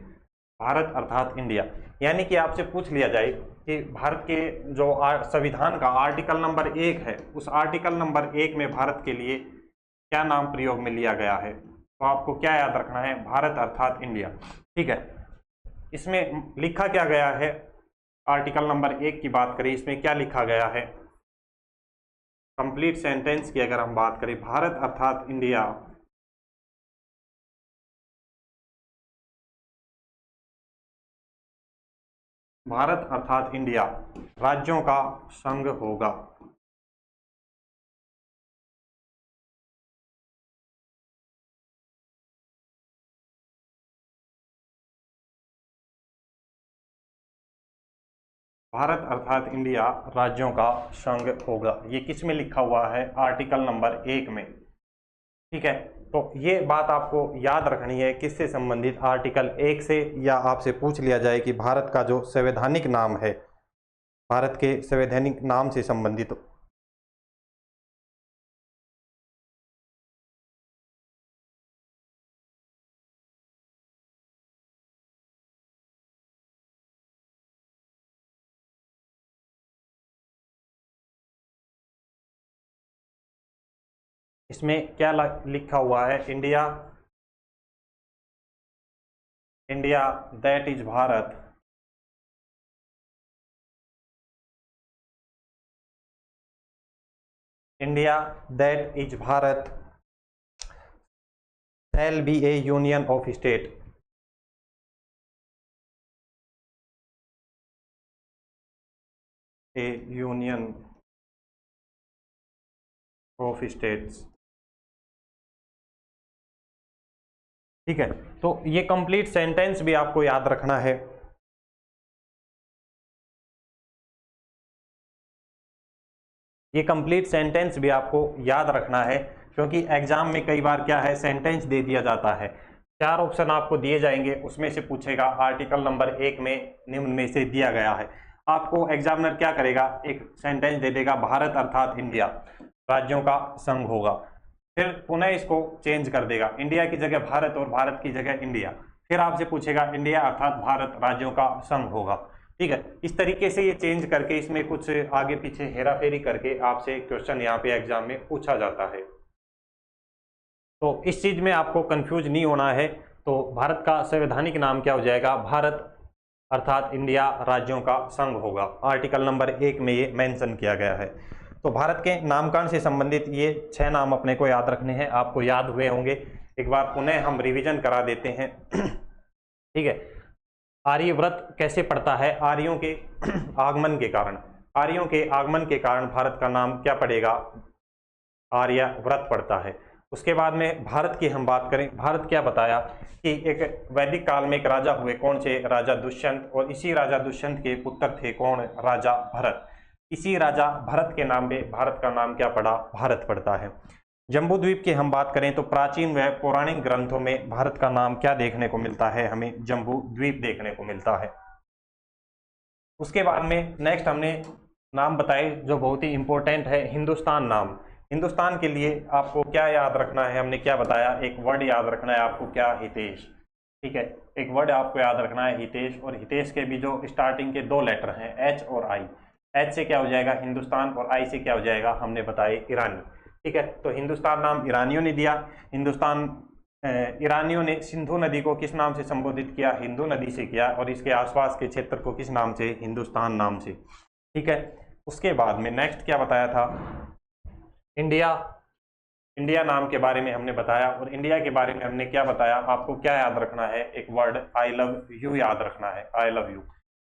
भारत अर्थात इंडिया। यानी कि आपसे पूछ लिया जाए कि भारत के जो संविधान का आर्टिकल नंबर 1 है, उस आर्टिकल नंबर 1 में भारत के लिए क्या नाम प्रयोग में लिया गया है, तो आपको क्या याद रखना है? भारत अर्थात इंडिया। ठीक है, इसमें लिखा क्या गया है? आर्टिकल नंबर 1 की बात करें, इसमें क्या लिखा गया है? कंप्लीट सेंटेंस की अगर हम बात करें, भारत अर्थात इंडिया भारत अर्थात इंडिया राज्यों का संघ होगा। भारत अर्थात इंडिया राज्यों का संघ होगा, ये किस में लिखा हुआ है? आर्टिकल नंबर 1 में। ठीक है, तो ये बात आपको याद रखनी है, किससे संबंधित? आर्टिकल 1 से। या आपसे पूछ लिया जाए कि भारत का जो संवैधानिक नाम है, भारत के संवैधानिक नाम से संबंधित। इसमें क्या लिखा हुआ है? India, India that is Bharat India that is Bharat shall be a union of state। a union of states। ठीक है, तो ये कंप्लीट सेंटेंस भी आपको याद रखना है। ये कंप्लीट सेंटेंस भी आपको याद रखना है, क्योंकि एग्जाम में कई बार क्या है, सेंटेंस दे दिया जाता है, 4 ऑप्शन आपको दिए जाएंगे, उसमें से पूछेगा आर्टिकल नंबर 1 में निम्न में से दिया गया है। आपको एग्जामिनर क्या करेगा? एक सेंटेंस दे देगा, भारत अर्थात इंडिया राज्यों का संघ होगा, फिर पुनः इसको चेंज कर देगा, इंडिया की जगह भारत और भारत की जगह इंडिया, फिर आपसे पूछेगा इंडिया अर्थात भारत राज्यों का संघ होगा। ठीक है, इस तरीके से ये चेंज करके इसमें कुछ आगे पीछे हेरा फेरी करके आपसे क्वेश्चन यहाँ पे एग्जाम में पूछा जाता है। तो इस चीज में आपको कंफ्यूज नहीं होना है। तो भारत का संवैधानिक नाम क्या हो जाएगा? भारत अर्थात इंडिया राज्यों का संघ होगा। आर्टिकल नंबर 1 में ये मेंशन किया गया है। तो भारत के नामकरण से संबंधित ये 6 नाम अपने को याद रखने हैं, आपको याद हुए होंगे, एक बार पुनः हम रिवीजन करा देते हैं। ठीक है, आर्यव्रत कैसे पड़ता है? आर्यों के आगमन के कारण, आर्यों के आगमन के कारण भारत का नाम क्या पड़ेगा? आर्यव्रत पड़ता है। उसके बाद में भारत की हम बात करें, भारत क्या बताया कि एक वैदिक काल में एक राजा हुए, कौन से? राजा दुष्यंत, और इसी राजा दुष्यंत के पुत्र थे कौन? राजा भरत। इसी राजा भरत के नाम पे भारत का नाम क्या पड़ा? भारत पड़ता है। जम्बू द्वीप की हम बात करें तो प्राचीन व पौराणिक ग्रंथों में भारत का नाम क्या देखने को मिलता है, हमें जम्बू द्वीप देखने को मिलता है। उसके बाद में नेक्स्ट हमने नाम बताए जो बहुत ही इंपॉर्टेंट है, हिंदुस्तान नाम। हिंदुस्तान के लिए आपको क्या याद रखना है, हमने क्या बताया, एक वर्ड याद रखना है आपको, क्या, हितेश। ठीक है, एक वर्ड आपको याद रखना है हितेश, और हितेश के भी जो स्टार्टिंग के 2 लेटर हैं एच और आई। एच से क्या हो जाएगा हिंदुस्तान, और आई से क्या हो जाएगा, हमने बताए ईरानी। ठीक है, तो हिंदुस्तान नाम ईरानियों ने दिया। हिंदुस्तान ईरानियों ने सिंधु नदी को किस नाम से संबोधित किया, हिंदू नदी से किया, और इसके आसपास के क्षेत्र को किस नाम से, हिंदुस्तान नाम से। ठीक है, उसके बाद में नेक्स्ट क्या बताया था, इंडिया। इंडिया नाम के बारे में हमने बताया, और इंडिया के बारे में हमने क्या बताया, आपको क्या याद रखना है, एक वर्ड आई लव यू याद रखना है, आई लव यू।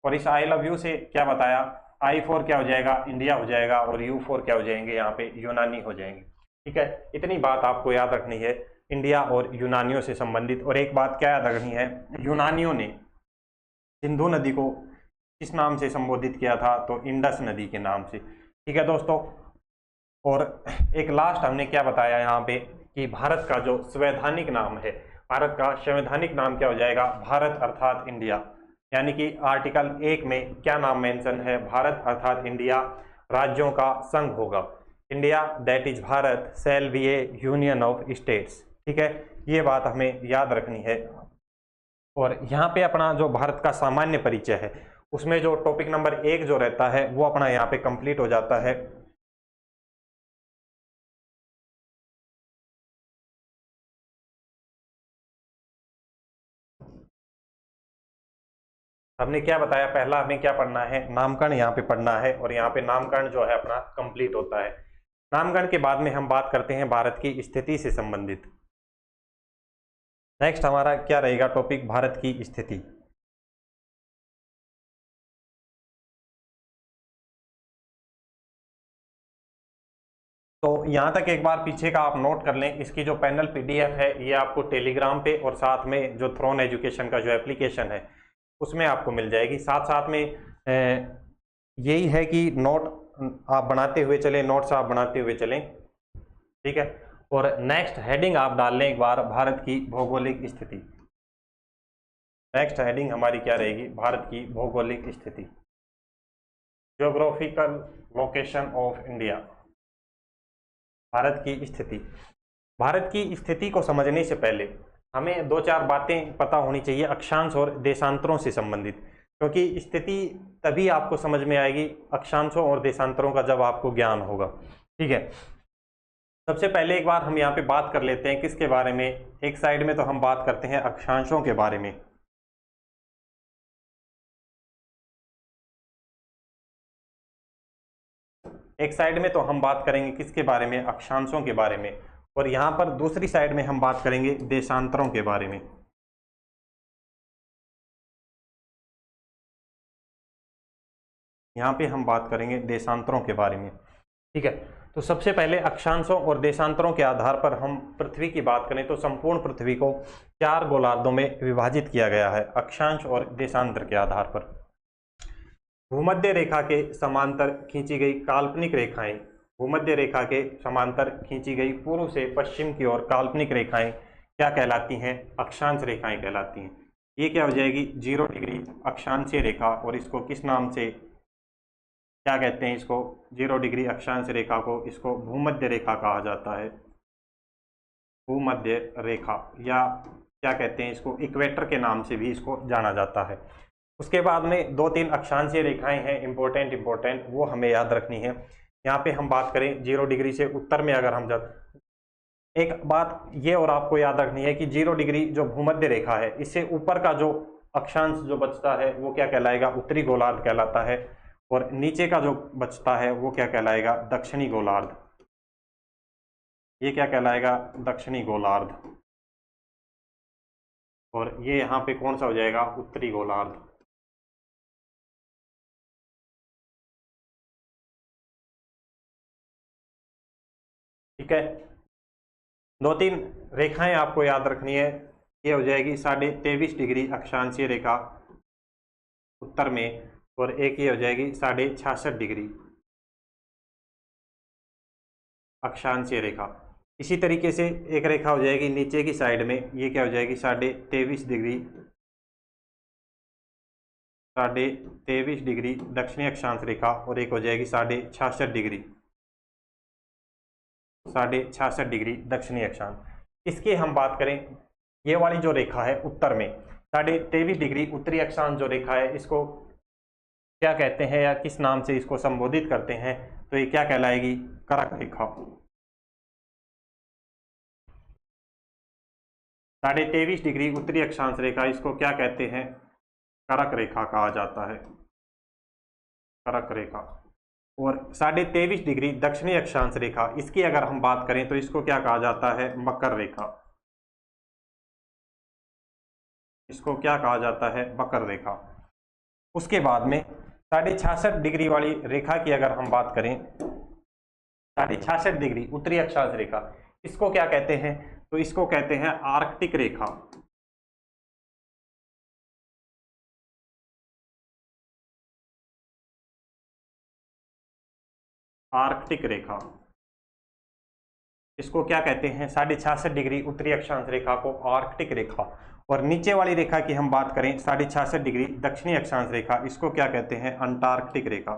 और इस आई लव यू से क्या बताया, आई फोर क्या हो जाएगा, इंडिया हो जाएगा, और यू फोर क्या हो जाएंगे, यहाँ पे यूनानी हो जाएंगे। ठीक है, इतनी बात आपको याद रखनी है इंडिया और यूनानियों से संबंधित। और एक बात क्या याद रखनी है, यूनानियों ने सिंधु नदी को किस नाम से संबोधित किया था, तो इंडस नदी के नाम से। ठीक है दोस्तों, और एक लास्ट हमने क्या बताया यहाँ पे कि भारत का जो संवैधानिक नाम है, भारत का संवैधानिक नाम क्या हो जाएगा, भारत अर्थात इंडिया। यानी कि आर्टिकल 1 में क्या नाम मेंशन है, भारत अर्थात इंडिया राज्यों का संघ होगा। India that is Bharat shall be A union of states. ठीक है, ये बात हमें याद रखनी है। और यहाँ पे अपना जो भारत का सामान्य परिचय है उसमें जो टॉपिक नंबर 1 जो रहता है वो अपना यहाँ पे कंप्लीट हो जाता है। हमने क्या बताया, पहला हमें क्या पढ़ना है, नामकरण यहाँ पे पढ़ना है, और यहाँ पे नामकरण जो है अपना कंप्लीट होता है। नामकरण के बाद में हम बात करते हैं भारत की स्थिति से संबंधित। नेक्स्ट हमारा क्या रहेगा टॉपिक, भारत की स्थिति। तो यहाँ तक एक बार पीछे का आप नोट कर लें, इसकी जो पैनल पीडीएफ है ये आपको टेलीग्राम पे और साथ में जो थ्रोन एजुकेशन का जो एप्लीकेशन है उसमें आपको मिल जाएगी। साथ साथ में यही है कि नोट आप बनाते हुए चलें, नोट्स आप बनाते हुए चलें। ठीक है, और नेक्स्ट हेडिंग आप डाल लें एक बार, भारत की भौगोलिक स्थिति। नेक्स्ट हेडिंग हमारी क्या रहेगी, भारत की भौगोलिक स्थिति, geographical location of India, Bharat की स्थिति। भारत की स्थिति को समझने से पहले हमें 2-4 बातें पता होनी चाहिए अक्षांश और देशांतरों से संबंधित, क्योंकि स्थिति तभी आपको समझ में आएगी अक्षांशों और देशांतरों का जब आपको ज्ञान होगा। ठीक है, सबसे पहले एक बार हम यहाँ पे बात कर लेते हैं किसके बारे में, एक साइड में तो हम बात करते हैं अक्षांशों के बारे में। एक साइड में तो हम बात करेंगे किसके बारे में, अक्षांशों के बारे में, और यहाँ पर दूसरी साइड में हम बात करेंगे देशांतरों के बारे में। यहाँ पे हम बात करेंगे देशांतरों के बारे में। ठीक है, तो सबसे पहले अक्षांशों और देशांतरों के आधार पर हम पृथ्वी की बात करें तो संपूर्ण पृथ्वी को 4 गोलार्धों में विभाजित किया गया है अक्षांश और देशांतर के आधार पर। भूमध्य रेखा के समांतर खींची गई काल्पनिक रेखाएं, भूमध्य रेखा के समांतर खींची गई पूर्व से पश्चिम की ओर काल्पनिक रेखाएं क्या कहलाती हैं, अक्षांश रेखाएं कहलाती हैं। ये क्या हो जाएगी, 0 डिग्री अक्षांशीय रेखा, और इसको किस नाम से क्या कहते हैं, इसको 0 डिग्री अक्षांश रेखा को इसको भूमध्य रेखा कहा जाता है, भूमध्य रेखा, या क्या कहते हैं इसको इक्वेटर के नाम से भी इसको जाना जाता है। उसके बाद में 2-3 अक्षांशीय रेखाएं हैं इंपॉर्टेंट, वो हमें याद रखनी है। यहाँ पे हम बात करें 0 डिग्री से उत्तर में अगर हम एक बात ये और आपको याद रखनी है कि 0 डिग्री जो भूमध्य रेखा है इससे ऊपर का जो अक्षांश जो बचता है वो क्या कहलाएगा, उत्तरी गोलार्ध कहलाता है, और नीचे का जो बचता है वो क्या कहलाएगा, दक्षिणी गोलार्ध। ये क्या कहलाएगा, दक्षिणी गोलार्ध, और ये यहाँ पे कौन सा हो जाएगा, उत्तरी गोलार्ध। ठीक है, 2-3 रेखाएं आपको याद रखनी है। ये हो जाएगी 23.5 डिग्री अक्षांशीय रेखा उत्तर में, और एक ये हो जाएगी 66.5 डिग्री अक्षांशीय रेखा। इसी तरीके से एक रेखा हो जाएगी नीचे की साइड में, ये क्या हो जाएगी 23.5 डिग्री, 23.5 डिग्री दक्षिणी अक्षांश रेखा, और एक हो जाएगी 66.5 डिग्री, 66.5 डिग्री दक्षिणी अक्षांश। इसकी हम बात करें, ये वाली जो रेखा है उत्तर में 23.5 डिग्री उत्तरी अक्षांश जो रेखा है, इसको क्या कहते हैं या किस नाम से इसको संबोधित करते हैं, तो ये क्या कहलाएगी, करक रेखा। 23.5 डिग्री उत्तरी अक्षांश रेखा, इसको क्या कहते हैं, करक रेखा कहा जाता है, करक रेखा। और 23.5 डिग्री दक्षिणी अक्षांश रेखा, इसकी अगर हम बात करें तो इसको क्या कहा जाता है, मकर रेखा। इसको क्या कहा जाता है, मकर रेखा। उसके बाद में 66.5 डिग्री वाली रेखा की अगर हम बात करें, 66.5 डिग्री उत्तरी अक्षांश रेखा, इसको क्या कहते हैं, तो इसको कहते हैं आर्कटिक रेखा। आर्कटिक रेखा, इसको क्या कहते हैं, 66.5 डिग्री उत्तरी अक्षांश रेखा को आर्कटिक रेखा। और नीचे वाली रेखा की हम बात करें 66.5 डिग्री दक्षिणी अक्षांश रेखा, इसको क्या कहते हैं, अंटार्कटिक रेखा।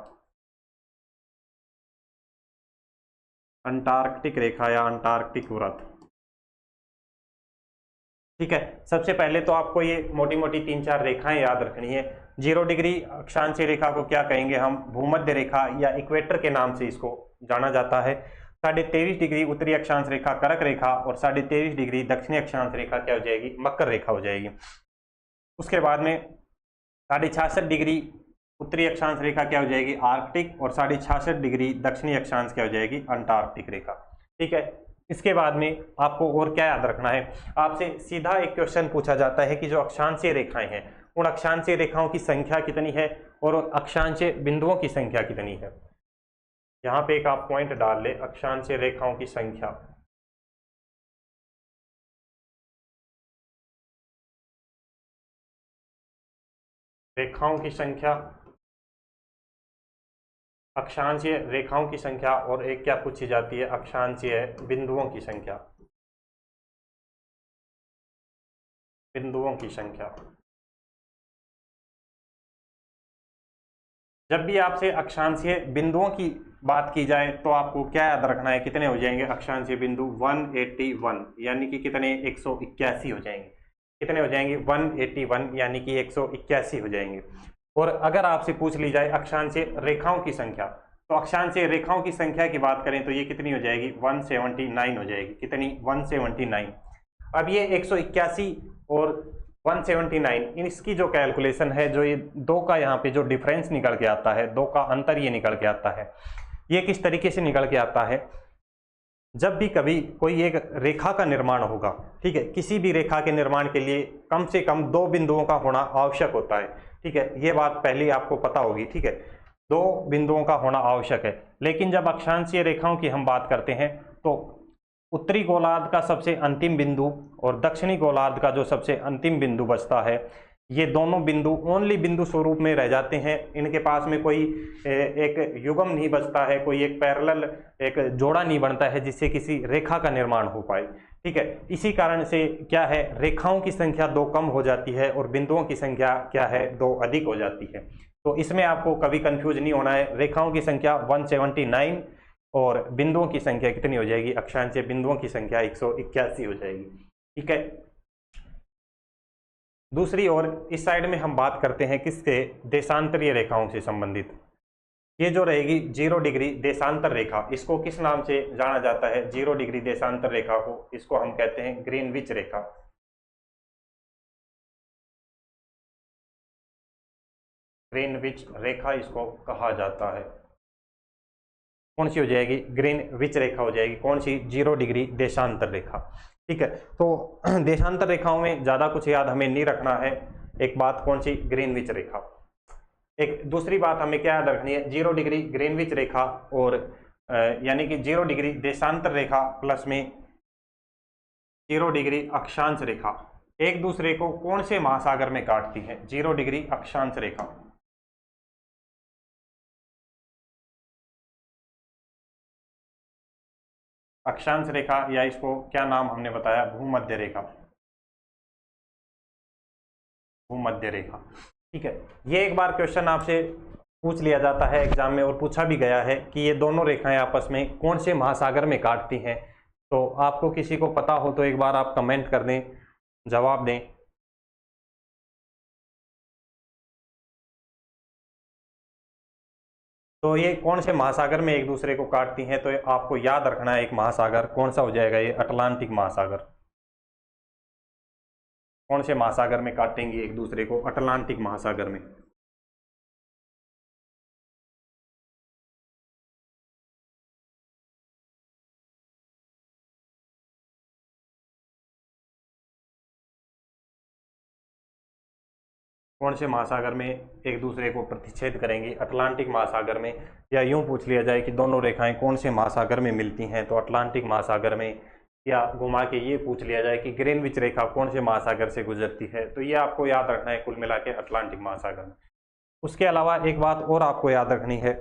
अंटार्कटिक रेखा या अंटार्कटिक व्रत। ठीक है, सबसे पहले तो आपको ये मोटी मोटी 3-4 रेखाएं याद रखनी है। 0 डिग्री अक्षांशीय रेखा को क्या कहेंगे हम, भूमध्य रेखा या इक्वेटर के नाम से इसको जाना जाता है। 23.5 डिग्री उत्तरी अक्षांश रेखा करक रेखा, और 23.5 डिग्री दक्षिणी अक्षांश रेखा क्या हो जाएगी, मकर रेखा हो जाएगी। उसके बाद में 66.5 डिग्री उत्तरी अक्षांश रेखा क्या हो जाएगी, आर्कटिक, और 66.5 डिग्री दक्षिणी अक्षांश क्या हो जाएगी, अंटार्कटिक रेखा। ठीक है, इसके बाद में आपको और क्या याद रखना है, आपसे सीधा एक क्वेश्चन पूछा जाता है कि जो अक्षांशीय रेखाएं हैं, उन अक्षांशीय रेखाओं की संख्या कितनी है और अक्षांशीय बिंदुओं की संख्या कितनी है। यहाँ पे एक आप पॉइंट डाल ले, अक्षांशीय रेखाओं की संख्या। रेखाओं की संख्या, अक्षांशीय रेखाओं की संख्या, और एक क्या पूछी जाती है, अक्षांशीय बिंदुओं की संख्या। बिंदुओं की संख्या। जब भी आपसे अक्षांशीय बिंदुओं की बात की जाए तो आपको क्या याद रखना है, कितने हो जाएंगे अक्षांशीय बिंदु, 181, यानी कि कितने, 181 हो जाएंगे। कितने हो जाएंगे, 181, यानी कि 181 हो जाएंगे। और अगर आपसे पूछ ली जाए अक्षांशीय रेखाओं की संख्या, तो अक्षांशीय रेखाओं की संख्या की बात करें तो ये कितनी हो जाएगी, 179 हो जाएगी। कितनी, 179। अब ये 181 और 179, इसकी जो कैलकुलेशन है, जो ये दो का यहाँ पे जो डिफरेंस निकल के आता है, दो का अंतर ये निकल के आता है, ये किस तरीके से निकल के आता है, जब भी कभी कोई एक रेखा का निर्माण होगा, ठीक है, किसी भी रेखा के निर्माण के लिए कम से कम 2 बिंदुओं का होना आवश्यक होता है। ठीक है, ये बात पहले आपको पता होगी। ठीक है, 2 बिंदुओं का होना आवश्यक है। लेकिन जब अक्षांशीय रेखाओं की हम बात करते हैं तो उत्तरी गोलार्ध का सबसे अंतिम बिंदु और दक्षिणी गोलार्ध का जो सबसे अंतिम बिंदु बचता है, ये दोनों बिंदु ओनली बिंदु स्वरूप में रह जाते हैं। इनके पास में कोई एक युग्म नहीं बचता है, कोई एक पैरेलल एक जोड़ा नहीं बनता है जिससे किसी रेखा का निर्माण हो पाए। ठीक है, इसी कारण से क्या है, रेखाओं की संख्या 2 कम हो जाती है और बिंदुओं की संख्या क्या है, 2 अधिक हो जाती है। तो इसमें आपको कभी कंफ्यूज नहीं होना है। रेखाओं की संख्या 179 और बिंदुओं की संख्या कितनी हो जाएगी, अक्षांशीय बिंदुओं की संख्या 181 हो जाएगी। ठीक है, दूसरी ओर इस साइड में हम बात करते हैं किसके, देशांतरीय रेखाओं से संबंधित। ये जो रहेगी 0 डिग्री देशांतर रेखा, इसको किस नाम से जाना जाता है, 0 डिग्री देशांतर रेखा को, इसको हम कहते हैं ग्रीनविच रेखा। ग्रीनविच रेखा इसको कहा जाता है। कौन सी हो जाएगी, ग्रीनविच रेखा हो जाएगी। कौन सी, 0 डिग्री देशांतर रेखा। ठीक है, तो देशांतर रेखाओं में ज्यादा कुछ याद हमें नहीं रखना है। एक बात कौन सी, ग्रीनविच रेखा। एक दूसरी बात हमें क्या याद रखनी है, 0 डिग्री ग्रीनविच रेखा और यानी कि 0 डिग्री देशांतर रेखा प्लस में 0 डिग्री अक्षांश रेखा एक दूसरे को कौन से महासागर में काटती है, 0 डिग्री अक्षांश रेखा। अक्षांश रेखा, या इसको क्या नाम हमने बताया, भूमध्य रेखा, भूमध्य रेखा। ठीक है, ये एक बार क्वेश्चन आपसे पूछ लिया जाता है एग्जाम में, और पूछा भी गया है कि ये दोनों रेखाएं आपस में कौन से महासागर में काटती हैं। तो आपको किसी को पता हो तो एक बार आप कमेंट कर दें, जवाब दें। तो ये कौन से महासागर में एक दूसरे को काटती हैं, तो आपको याद रखना है एक महासागर कौन सा हो जाएगा, ये अटलांटिक महासागर। कौन से महासागर में काटेंगी एक दूसरे को, अटलांटिक महासागर में। कौन से महासागर में एक दूसरे को प्रतिच्छेद करेंगी, अटलांटिक महासागर में। या यूं पूछ लिया जाए कि दोनों रेखाएं कौन से महासागर में मिलती हैं, तो अटलांटिक महासागर में। या घुमा के ये पूछ लिया जाए कि ग्रीनविच रेखा कौन से महासागर से गुजरती है, तो ये आपको याद रखना है कुल मिला के अटलांटिक महासागर में। उसके अलावा एक बात और आपको याद रखनी है,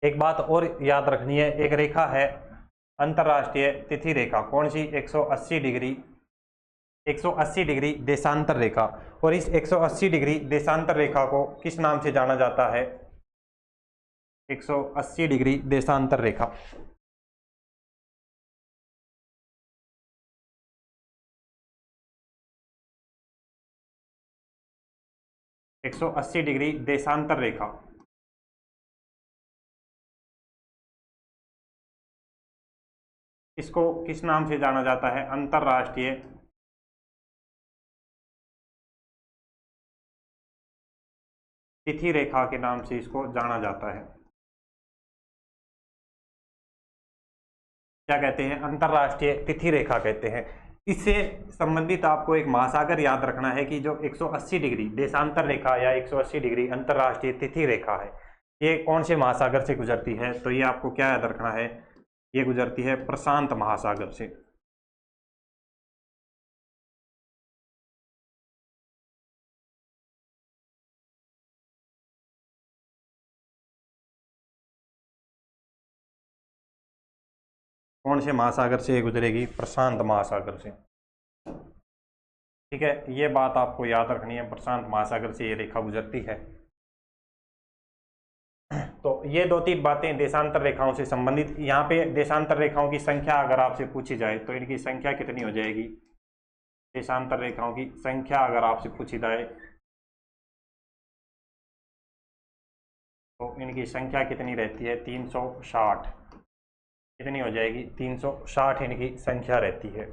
एक बात और याद रखनी है, एक रेखा है अंतरराष्ट्रीय तिथि रेखा, कौन सी, 180 डिग्री, 180 डिग्री देशांतर रेखा। और इस 180 डिग्री देशांतर रेखा को किस नाम से जाना जाता है, 180 डिग्री देशांतर रेखा। एक 180 डिग्री देशांतर रेखा, इसको किस नाम से जाना जाता है, अंतरराष्ट्रीय तिथि रेखा के नाम से इसको जाना जाता है। क्या कहते हैं, अंतरराष्ट्रीय तिथि रेखा कहते हैं। इससे संबंधित आपको एक महासागर याद रखना है कि जो 180 डिग्री देशांतर रेखा या 180 डिग्री अंतरराष्ट्रीय तिथि रेखा है, ये कौन से महासागर से गुजरती है, तो ये आपको क्या याद रखना है, ये गुजरती है प्रशांत महासागर से। कौन से महासागर से ये गुजरेगी, प्रशांत महासागर से। ठीक है, ये बात आपको याद रखनी है, प्रशांत महासागर से ये रेखा गुजरती है। तो ये दो तीन बातें देशांतर रेखाओं से संबंधित। यहाँ पे देशांतर रेखाओं की संख्या अगर आपसे पूछी जाए तो इनकी संख्या कितनी हो जाएगी, देशांतर रेखाओं की संख्या अगर आपसे पूछी जाए तो इनकी संख्या कितनी रहती है, 360। कितनी हो जाएगी, 360 इनकी संख्या रहती है।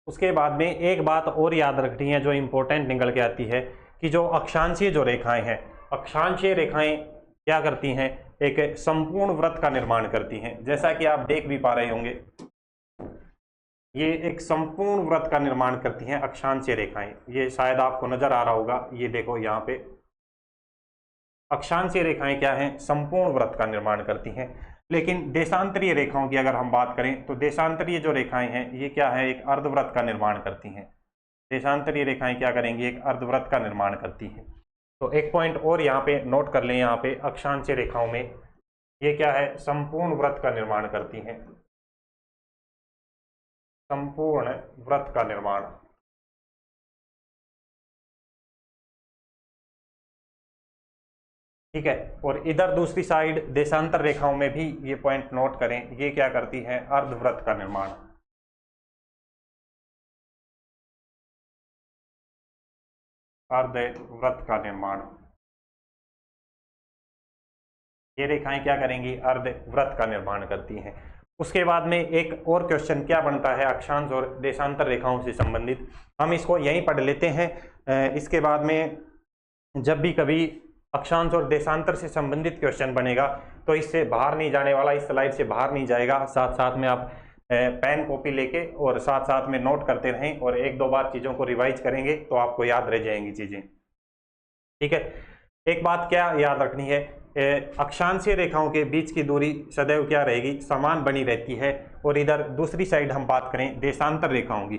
उसके बाद में एक बात और याद रखनी है जो इंपॉर्टेंट निकल के आती है कि जो अक्षांशीय जो रेखाएं हैं, अक्षांशीय रेखाएं क्या करती हैं, एक संपूर्ण वृत्त का निर्माण करती हैं। जैसा कि आप देख भी पा रहे होंगे, ये एक संपूर्ण वृत्त का निर्माण करती हैं अक्षांशीय रेखाएं। ये शायद आपको नजर आ रहा होगा, ये देखो यहाँ पे अक्षांशीय रेखाएं क्या हैं, संपूर्ण वृत्त का निर्माण करती हैं। लेकिन देशांतरीय रेखाओं की अगर हम बात करें तो देशांतरीय जो रेखाएं हैं ये क्या है, एक अर्धवृत्त का निर्माण करती हैं। देशांतरीय रेखाएं क्या करेंगी, एक अर्धवृत्त का निर्माण करती हैं। तो एक पॉइंट और यहाँ पे नोट कर लें, यहाँ पे अक्षांशीय रेखाओं में ये क्या है, संपूर्ण वृत्त का निर्माण करती हैं, संपूर्ण वृत्त का निर्माण। ठीक है, और इधर दूसरी साइड देशांतर रेखाओं में भी ये पॉइंट नोट करें, ये क्या करती है, अर्धवृत्त का निर्माण। अर्धवृत्त का निर्माण, ये रेखाएं क्या करेंगी, अर्धवृत्त का निर्माण करती हैं। उसके बाद में एक और क्वेश्चन क्या बनता है अक्षांश और देशांतर रेखाओं से संबंधित, हम इसको यहीं पढ़ लेते हैं। इसके बाद में जब भी कभी अक्षांश और देशांतर से संबंधित क्वेश्चन बनेगा तो इससे बाहर नहीं जाने वाला, इस स्लाइड से बाहर नहीं जाएगा। साथ साथ में आप पेन कॉपी लेके और साथ साथ में नोट करते रहें और एक दो बार चीज़ों को रिवाइज करेंगे तो आपको याद रह जाएंगी चीज़ें। ठीक है, एक बात क्या याद रखनी है, अक्षांशीय रेखाओं के बीच की दूरी सदैव क्या रहेगी, समान बनी रहती है। और इधर दूसरी साइड हम बात करें देशांतर रेखाओं की,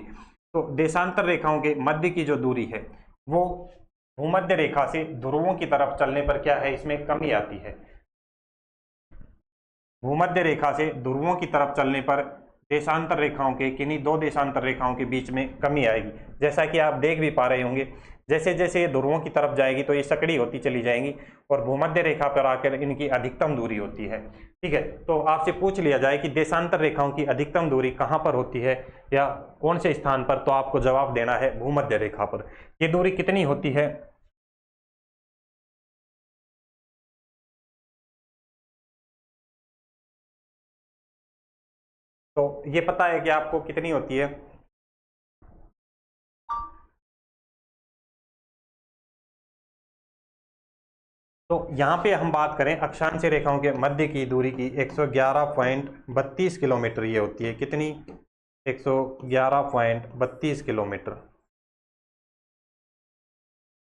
तो देशांतर रेखाओं के मध्य की जो दूरी है वो भूमध्य रेखा से ध्रुवों की तरफ चलने पर क्या है, इसमें कमी आती है। भूमध्य रेखा से ध्रुवों की तरफ चलने पर देशांतर रेखाओं के, किन्हीं दो देशांतर रेखाओं के बीच में कमी आएगी। जैसा कि आप देख भी पा रहे होंगे, जैसे जैसे ये ध्रुवों की तरफ जाएगी तो ये सकड़ी होती चली जाएंगी और भूमध्य रेखा पर आकर इनकी अधिकतम दूरी होती है। ठीक है, तो आपसे पूछ लिया जाए कि देशांतर रेखाओं की अधिकतम दूरी कहाँ पर होती है या कौन से स्थान पर, तो आपको जवाब देना है भूमध्य रेखा पर। ये दूरी कितनी होती है? तो ये पता है कि आपको कितनी होती है? तो यहाँ पे हम बात करें अक्षांशीय रेखाओं के मध्य की दूरी की 111.32 किलोमीटर ये होती है। कितनी? 111.32 किलोमीटर,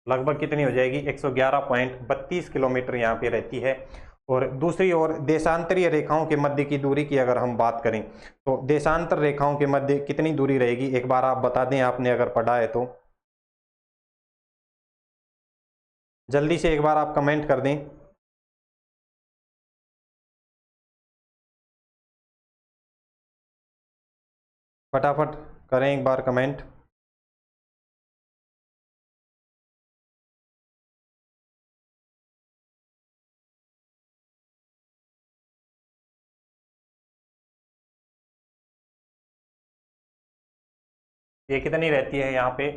लगभग कितनी हो जाएगी? 111.32 किलोमीटर यहाँ पे रहती है। और दूसरी ओर देशांतरीय रेखाओं के मध्य की दूरी की अगर हम बात करें तो देशांतर रेखाओं के मध्य कितनी दूरी रहेगी, एक बार आप बता दें, आपने अगर पढ़ा है तो जल्दी से एक बार आप कमेंट कर दें। फटाफट करें एक बार कमेंट। ये कितनी रहती है यहाँ पे?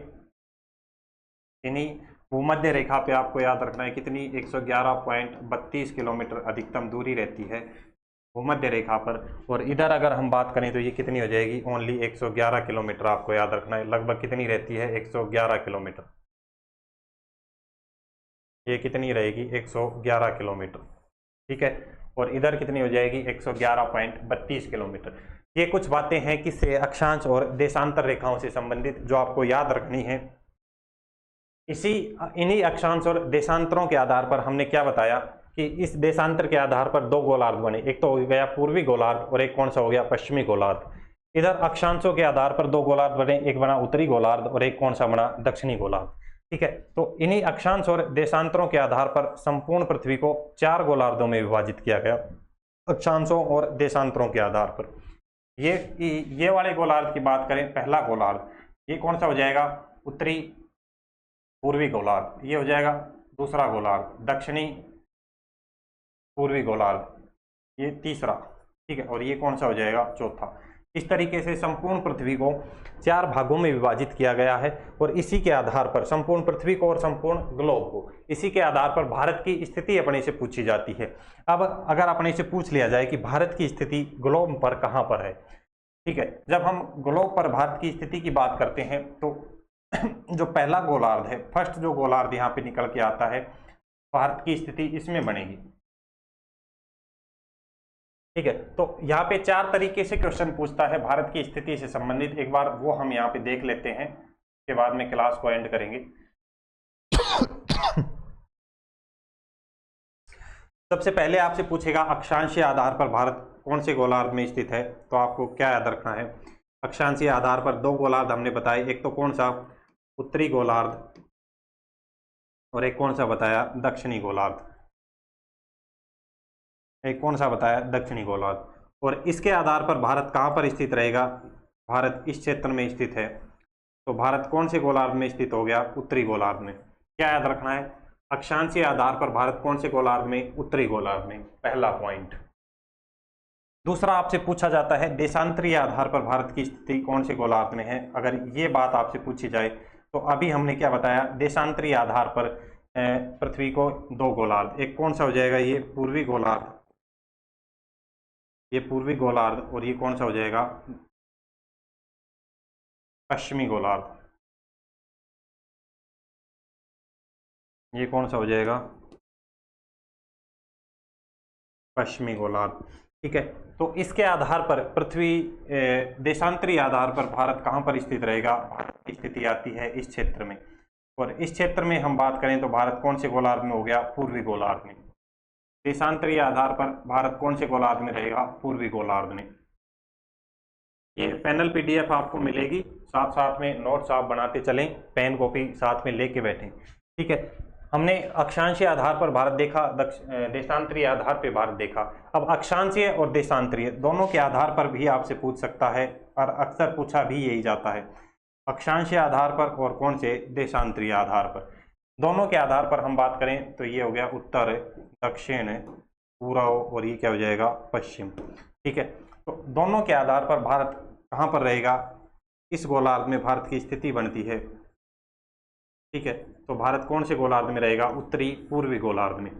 इन्हीं भूमध्य रेखा पे आपको याद रखना है कितनी? 111.32 किलोमीटर अधिकतम दूरी रहती है भूमध्य रेखा पर। और इधर अगर हम बात करें तो ये कितनी हो जाएगी? ओनली 111 किलोमीटर आपको याद रखना है। लगभग कितनी रहती है? 111 किलोमीटर। ये कितनी रहेगी? 111 किलोमीटर। ठीक है, और इधर कितनी हो जाएगी? 111.32 किलोमीटर। ये कुछ बातें हैं किससे? अक्षांश और देशांतर रेखाओं से संबंधित, जो आपको याद रखनी है। इन्हीं अक्षांश और देशांतरों के आधार पर हमने क्या बताया कि इस देशांतर के आधार पर दो गोलार्ध बने। एक तो हो गया पूर्वी गोलार्ध और एक कौन सा हो गया? पश्चिमी गोलार्ध। इधर अक्षांशों के आधार पर दो गोलार्ध बने, एक बना उत्तरी गोलार्ध और एक कौन सा बना? दक्षिणी गोलार्ध। ठीक है, तो इन्हीं अक्षांश और देशांतरों के आधार पर संपूर्ण पृथ्वी को 4 गोलार्धों में विभाजित किया गया, अक्षांशों और देशांतरों के आधार पर। ये वाले गोलार्ध की बात करें, पहला गोलार्ध ये कौन सा हो जाएगा? उत्तरी पूर्वी गोलार्ध। ये हो जाएगा दूसरा गोलार्ध, दक्षिणी पूर्वी गोलार्ध, ये तीसरा। ठीक है, और ये कौन सा हो जाएगा? चौथा। इस तरीके से संपूर्ण पृथ्वी को 4 भागों में विभाजित किया गया है और इसी के आधार पर संपूर्ण पृथ्वी को और संपूर्ण ग्लोब को, इसी के आधार पर भारत की स्थिति अपने से पूछी जाती है। अब अगर अपने से पूछ लिया जाए कि भारत की स्थिति ग्लोब पर कहाँ पर है, ठीक है, जब हम ग्लोब पर भारत की स्थिति की बात करते हैं तो जो पहला गोलार्ध है, फर्स्ट जो गोलार्ध यहाँ पे निकल के आता है, भारत की स्थिति इसमें बनेगी। ठीक है, तो यहाँ पे 4 तरीके से क्वेश्चन पूछता है भारत की स्थिति से संबंधित। एक बार वो हम यहाँ पे देख लेते हैं, उसके बाद में क्लास को एंड करेंगे। सबसे पहले आपसे पूछेगा अक्षांशीय आधार पर भारत कौन से गोलार्ध में स्थित है, तो आपको क्या याद रखना है? अक्षांशीय आधार पर 2 गोलार्ध हमने बताए, एक तो कौन सा? उत्तरी गोलार्ध और एक कौन सा बताया? दक्षिणी गोलार्ध। एक कौन सा बताया? दक्षिणी गोलार्ध। और इसके आधार पर भारत कहाँ पर स्थित रहेगा? भारत इस क्षेत्र में स्थित है, तो भारत कौन से गोलार्ध में स्थित हो गया? उत्तरी गोलार्ध में। क्या याद रखना है? अक्षांशीय आधार पर भारत कौन से गोलार्ध में? उत्तरी गोलार्ध में, पहला पॉइंट। दूसरा आपसे पूछा जाता है देशांतरीय आधार पर भारत की स्थिति कौन से गोलार्ध में है। अगर ये बात आपसे पूछी जाए तो अभी हमने क्या बताया? देशांतरीय आधार पर पृथ्वी को 2 गोलार्ध, एक कौन सा हो जाएगा? ये पूर्वी गोलार्ध, ये पूर्वी गोलार्ध, और ये कौन सा हो जाएगा? पश्चिमी गोलार्ध। ये कौन सा हो जाएगा? पश्चिमी गोलार्ध। ठीक है, तो इसके आधार पर पृथ्वी देशांतरीय आधार पर भारत कहाँ पर स्थित रहेगा? भारत की स्थिति आती है इस क्षेत्र में, और इस क्षेत्र में हम बात करें तो भारत कौन से गोलार्ध में हो गया? पूर्वी गोलार्ध में। देशांतरीय आधार पर भारत कौन से गोलार्ध में रहेगा? पूर्वी गोलार्ध में। ये पैनल पीडीएफ आपको मिलेगी, साथ साथ में नोट्स आप बनाते चलें, पेन कॉपी साथ में लेके बैठें। ठीक है, हमने अक्षांशीय आधार पर भारत देखा, देशांतरीय आधार पर भारत देखा। अब अक्षांशीय और देशांतरीय दोनों के आधार पर भी आपसे पूछ सकता है, और अक्सर पूछा भी यही जाता है, अक्षांशीय आधार पर और कौन से देशांतरीय आधार पर। दोनों के आधार पर हम बात करें तो ये हो गया उत्तर, दक्षिण, पूर्व, और ये क्या हो जाएगा, पश्चिम। ठीक है, तो दोनों के आधार पर भारत कहाँ पर रहेगा, इस गोलार्ध में भारत की स्थिति बनती है। ठीक है, तो भारत कौन से गोलार्ध में रहेगा, उत्तरी पूर्वी गोलार्ध में।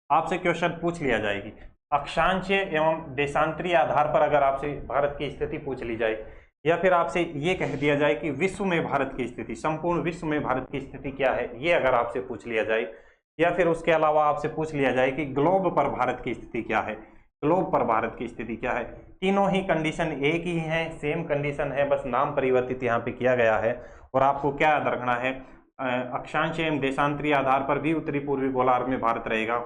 आपसे क्वेश्चन पूछ लिया जाएगी अक्षांशीय एवं देशांतरीय आधार पर, अगर आपसे भारत की स्थिति पूछ ली जाए, या फिर आपसे ये कह दिया जाए कि विश्व में भारत की स्थिति, संपूर्ण विश्व में भारत की स्थिति क्या है, ये अगर आपसे पूछ लिया जाए, या फिर उसके अलावा आपसे पूछ लिया जाए कि ग्लोब पर भारत की स्थिति क्या है, ग्लोब पर भारत की स्थिति क्या है, तीनों ही कंडीशन एक ही है, सेम कंडीशन है, बस नाम परिवर्तित यहाँ पे किया गया है। और आपको क्या याद रखना है, अक्षांशीय एवं देशांतरीय आधार पर भी उत्तरी पूर्वी गोलार्ध में भारत रहेगा,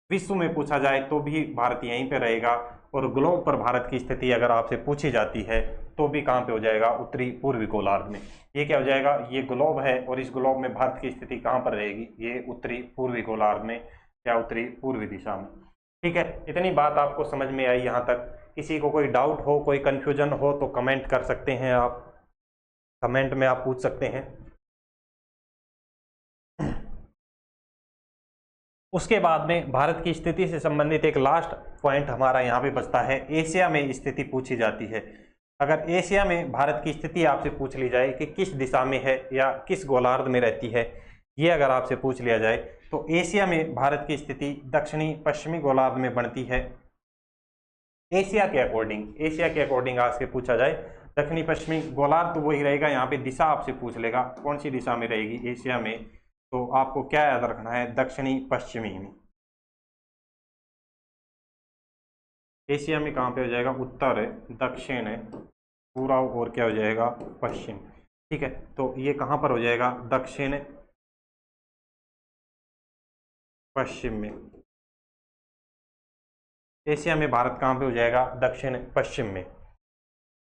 विश्व में पूछा जाए तो भी भारत यहीं पे रहेगा, और ग्लोब पर भारत की स्थिति अगर आपसे पूछी जाती है तो भी कहाँ पे हो जाएगा, उत्तरी पूर्वी गोलार्ध में। ये क्या हो जाएगा, ये ग्लोब है, और इस ग्लोब में भारत की स्थिति कहाँ पर रहेगी, ये उत्तरी पूर्वी गोलार्ध में या उत्तरी पूर्वी दिशा में। ठीक है, इतनी बात आपको समझ में आई यहाँ तक। किसी को कोई डाउट हो, कोई कंफ्यूजन हो तो कमेंट कर सकते हैं, आप कमेंट में आप पूछ सकते हैं। उसके बाद में भारत की स्थिति से संबंधित एक लास्ट पॉइंट हमारा यहाँ पे बचता है, एशिया में स्थिति पूछी जाती है। अगर एशिया में भारत की स्थिति आपसे पूछ ली जाए कि किस दिशा में है या किस गोलार्ध में रहती है, ये अगर आपसे पूछ लिया जाए तो एशिया में भारत की स्थिति दक्षिणी पश्चिमी गोलार्ध में बनती है। एशिया के अकॉर्डिंग आज से पूछा जाए दक्षिणी पश्चिमी गोलार्ध तो वही रहेगा, यहाँ पे दिशा आपसे पूछ लेगा कौन सी दिशा में रहेगी एशिया में, तो आपको क्या याद रखना है, दक्षिणी पश्चिमी में। एशिया में कहाँ पे हो जाएगा, उत्तर, दक्षिण, पूर्व और क्या हो जाएगा, पश्चिम। ठीक है, तो ये कहाँ पर हो जाएगा, दक्षिण पश्चिम में। एशिया में भारत कहाँ पे हो जाएगा, दक्षिण पश्चिम में।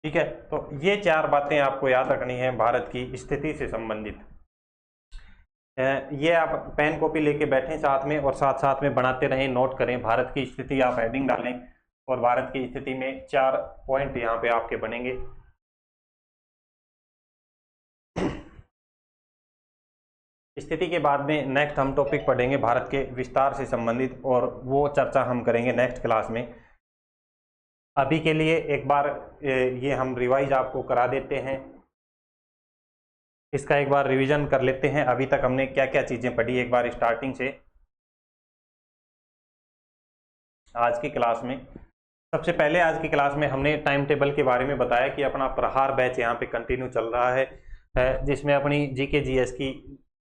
ठीक है, तो ये चार बातें आपको याद रखनी है भारत की स्थिति से संबंधित। ये आप पेन कॉपी लेके बैठें साथ में, और साथ साथ में बनाते रहें, नोट करें। भारत की स्थिति आप हेडिंग डालें, और भारत की स्थिति में 4 पॉइंट यहाँ पे आपके बनेंगे। स्थिति के बाद में नेक्स्ट हम टॉपिक पढ़ेंगे भारत के विस्तार से संबंधित, और वो चर्चा हम करेंगे नेक्स्ट क्लास में। अभी के लिए एक बार ये हम रिवाइज आपको करा देते हैं, इसका एक बार रिवीजन कर लेते हैं। अभी तक हमने क्या क्या चीजें पढ़ी, एक बार स्टार्टिंग से आज की क्लास में। सबसे पहले आज की क्लास में हमने टाइम टेबल के बारे में बताया कि अपना प्रहार बैच यहाँ पे कंटिन्यू चल रहा है, जिसमें अपनी जीके जीएस की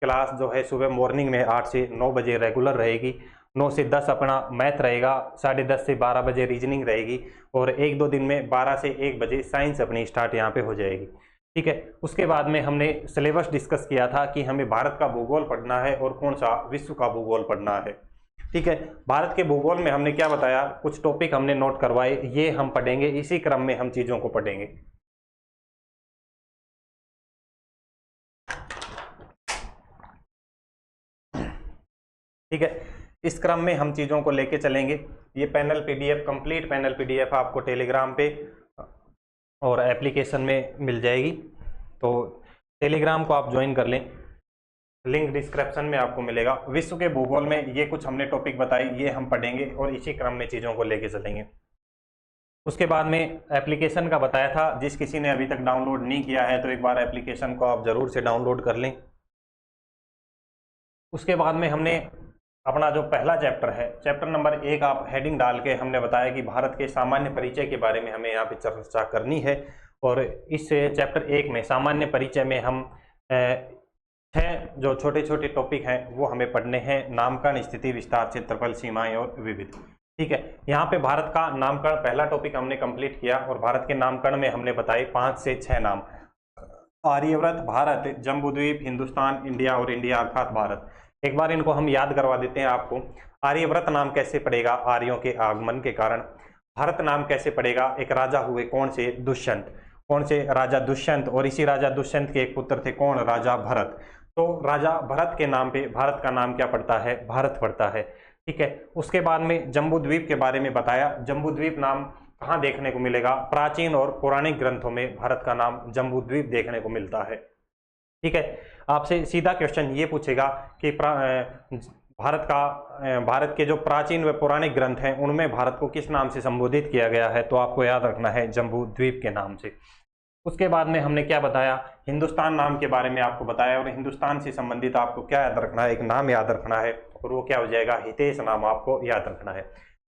क्लास जो है सुबह मॉर्निंग में 8 से 9 बजे रेगुलर रहेगी, 9 से 10 अपना मैथ रहेगा, 10:30 से 12 बजे रीजनिंग रहेगी, और 1-2 दिन में 12 से 1 बजे साइंस अपनी स्टार्ट यहाँ पे हो जाएगी। ठीक है, उसके बाद में हमने सिलेबस डिस्कस किया था कि हमें भारत का भूगोल पढ़ना है और कौन सा विश्व का भूगोल पढ़ना है। ठीक है, भारत के भूगोल में हमने क्या बताया, कुछ टॉपिक हमने नोट करवाए, ये हम पढ़ेंगे, इसी क्रम में हम चीजों को पढ़ेंगे। ठीक है, इस क्रम में हम चीजों को लेके चलेंगे। ये panel PDF, complete panel PDF आपको टेलीग्राम पे और एप्लीकेशन में मिल जाएगी, तो टेलीग्राम को आप ज्वाइन कर लें, लिंक डिस्क्रिप्शन में आपको मिलेगा। विश्व के भूगोल में ये कुछ हमने टॉपिक बताई, ये हम पढ़ेंगे और इसी क्रम में चीज़ों को लेके चलेंगे। उसके बाद में एप्लीकेशन का बताया था, जिस किसी ने अभी तक डाउनलोड नहीं किया है तो एक बार एप्लीकेशन को आप ज़रूर से डाउनलोड कर लें। उसके बाद में हमने अपना जो पहला चैप्टर है, चैप्टर नंबर 1, आप हेडिंग डाल के हमने बताया कि भारत के सामान्य परिचय के बारे में हमें यहाँ पे चर्चा करनी है। और इस चैप्टर 1 में सामान्य परिचय में हम 6 जो छोटे छोटे टॉपिक हैं वो हमें पढ़ने हैं। नामकरण, स्थिति, विस्तार, क्षेत्रफल, सीमाएं और विविध। ठीक है, यहाँ पे भारत का नामकरण पहला टॉपिक हमने कंप्लीट किया, और भारत के नामकरण में हमने बताए 5 से 6 नाम, आर्यव्रत, भारत, जम्बूद्वीप, हिंदुस्तान, इंडिया और इंडिया अर्थात भारत। एक बार इनको हम याद करवा देते हैं आपको। आर्यव्रत नाम कैसे पड़ेगा, आर्यों के आगमन के कारण। भारत नाम कैसे पड़ेगा? एक राजा हुए कौन से? दुष्यंत। कौन से? राजा दुष्यंत। और इसी राजा दुष्यंत के एक पुत्र थे कौन? राजा भरत। तो राजा भरत के नाम पे भारत का नाम क्या पड़ता है? भारत पड़ता है। ठीक है। उसके बाद में जम्बूद्वीप के बारे में बताया। जम्बूद्वीप नाम कहाँ देखने को मिलेगा? प्राचीन और पौराणिक ग्रंथों में भारत का नाम जम्बूद्वीप देखने को मिलता है। ठीक है। आपसे सीधा क्वेश्चन ये पूछेगा कि भारत के जो प्राचीन व पौराणिक ग्रंथ हैं उनमें भारत को किस नाम से संबोधित किया गया है? तो आपको याद रखना है जम्बूद्वीप के नाम से। उसके बाद में हमने क्या बताया? हिंदुस्तान नाम के बारे में आपको बताया, और हिंदुस्तान से संबंधित आपको क्या याद रखना है? एक नाम याद रखना है, और वो क्या हो जाएगा? हितेश नाम आपको याद रखना है।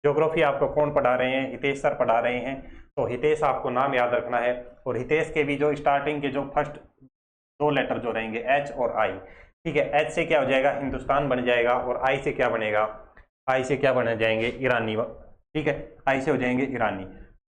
ज्योग्राफी आपको कौन पढ़ा रहे हैं? हितेश सर पढ़ा रहे हैं। तो हितेश आपको नाम याद रखना है। और हितेश के भी जो स्टार्टिंग के जो फर्स्ट 2 लेटर जो रहेंगे एच और आई। ठीक है। एच से क्या हो जाएगा? हिंदुस्तान बन जाएगा, और आई से क्या बनेगा? आई से क्या बन जाएंगे? ईरानी। ठीक है। आई से हो जाएंगे ईरानी।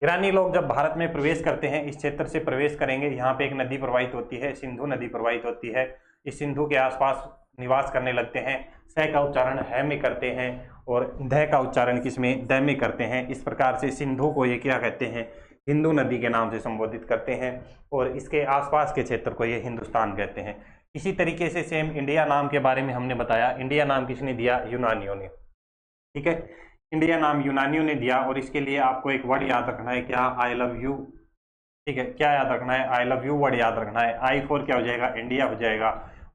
ईरानी लोग जब भारत में प्रवेश करते हैं, इस क्षेत्र से प्रवेश करेंगे, यहाँ पे एक नदी प्रवाहित होती है, सिंधु नदी प्रवाहित होती है। इस सिंधु के आसपास निवास करने लगते हैं। स का उच्चारण है में करते हैं, और ध का उच्चारण किसमें? द में करते हैं। इस प्रकार से सिंधु को ये क्या कहते हैं? हिंदू नदी के नाम से संबोधित करते हैं, और इसके आसपास के क्षेत्र को ये हिंदुस्तान कहते हैं। इसी तरीके से सेम इंडिया नाम के बारे में हमने बताया। इंडिया नाम किसने दिया? यूनानियों ने। ठीक है। इंडिया नाम यूनानियों ने दिया, और इसके लिए आपको एक वर्ड याद रखना है, क्या? I love you. ठीक है। क्या याद रखना है? आई लव यू वर्ड याद रखना है। आई फॉर क्या हो जाएगा? इंडिया हो जाएगा,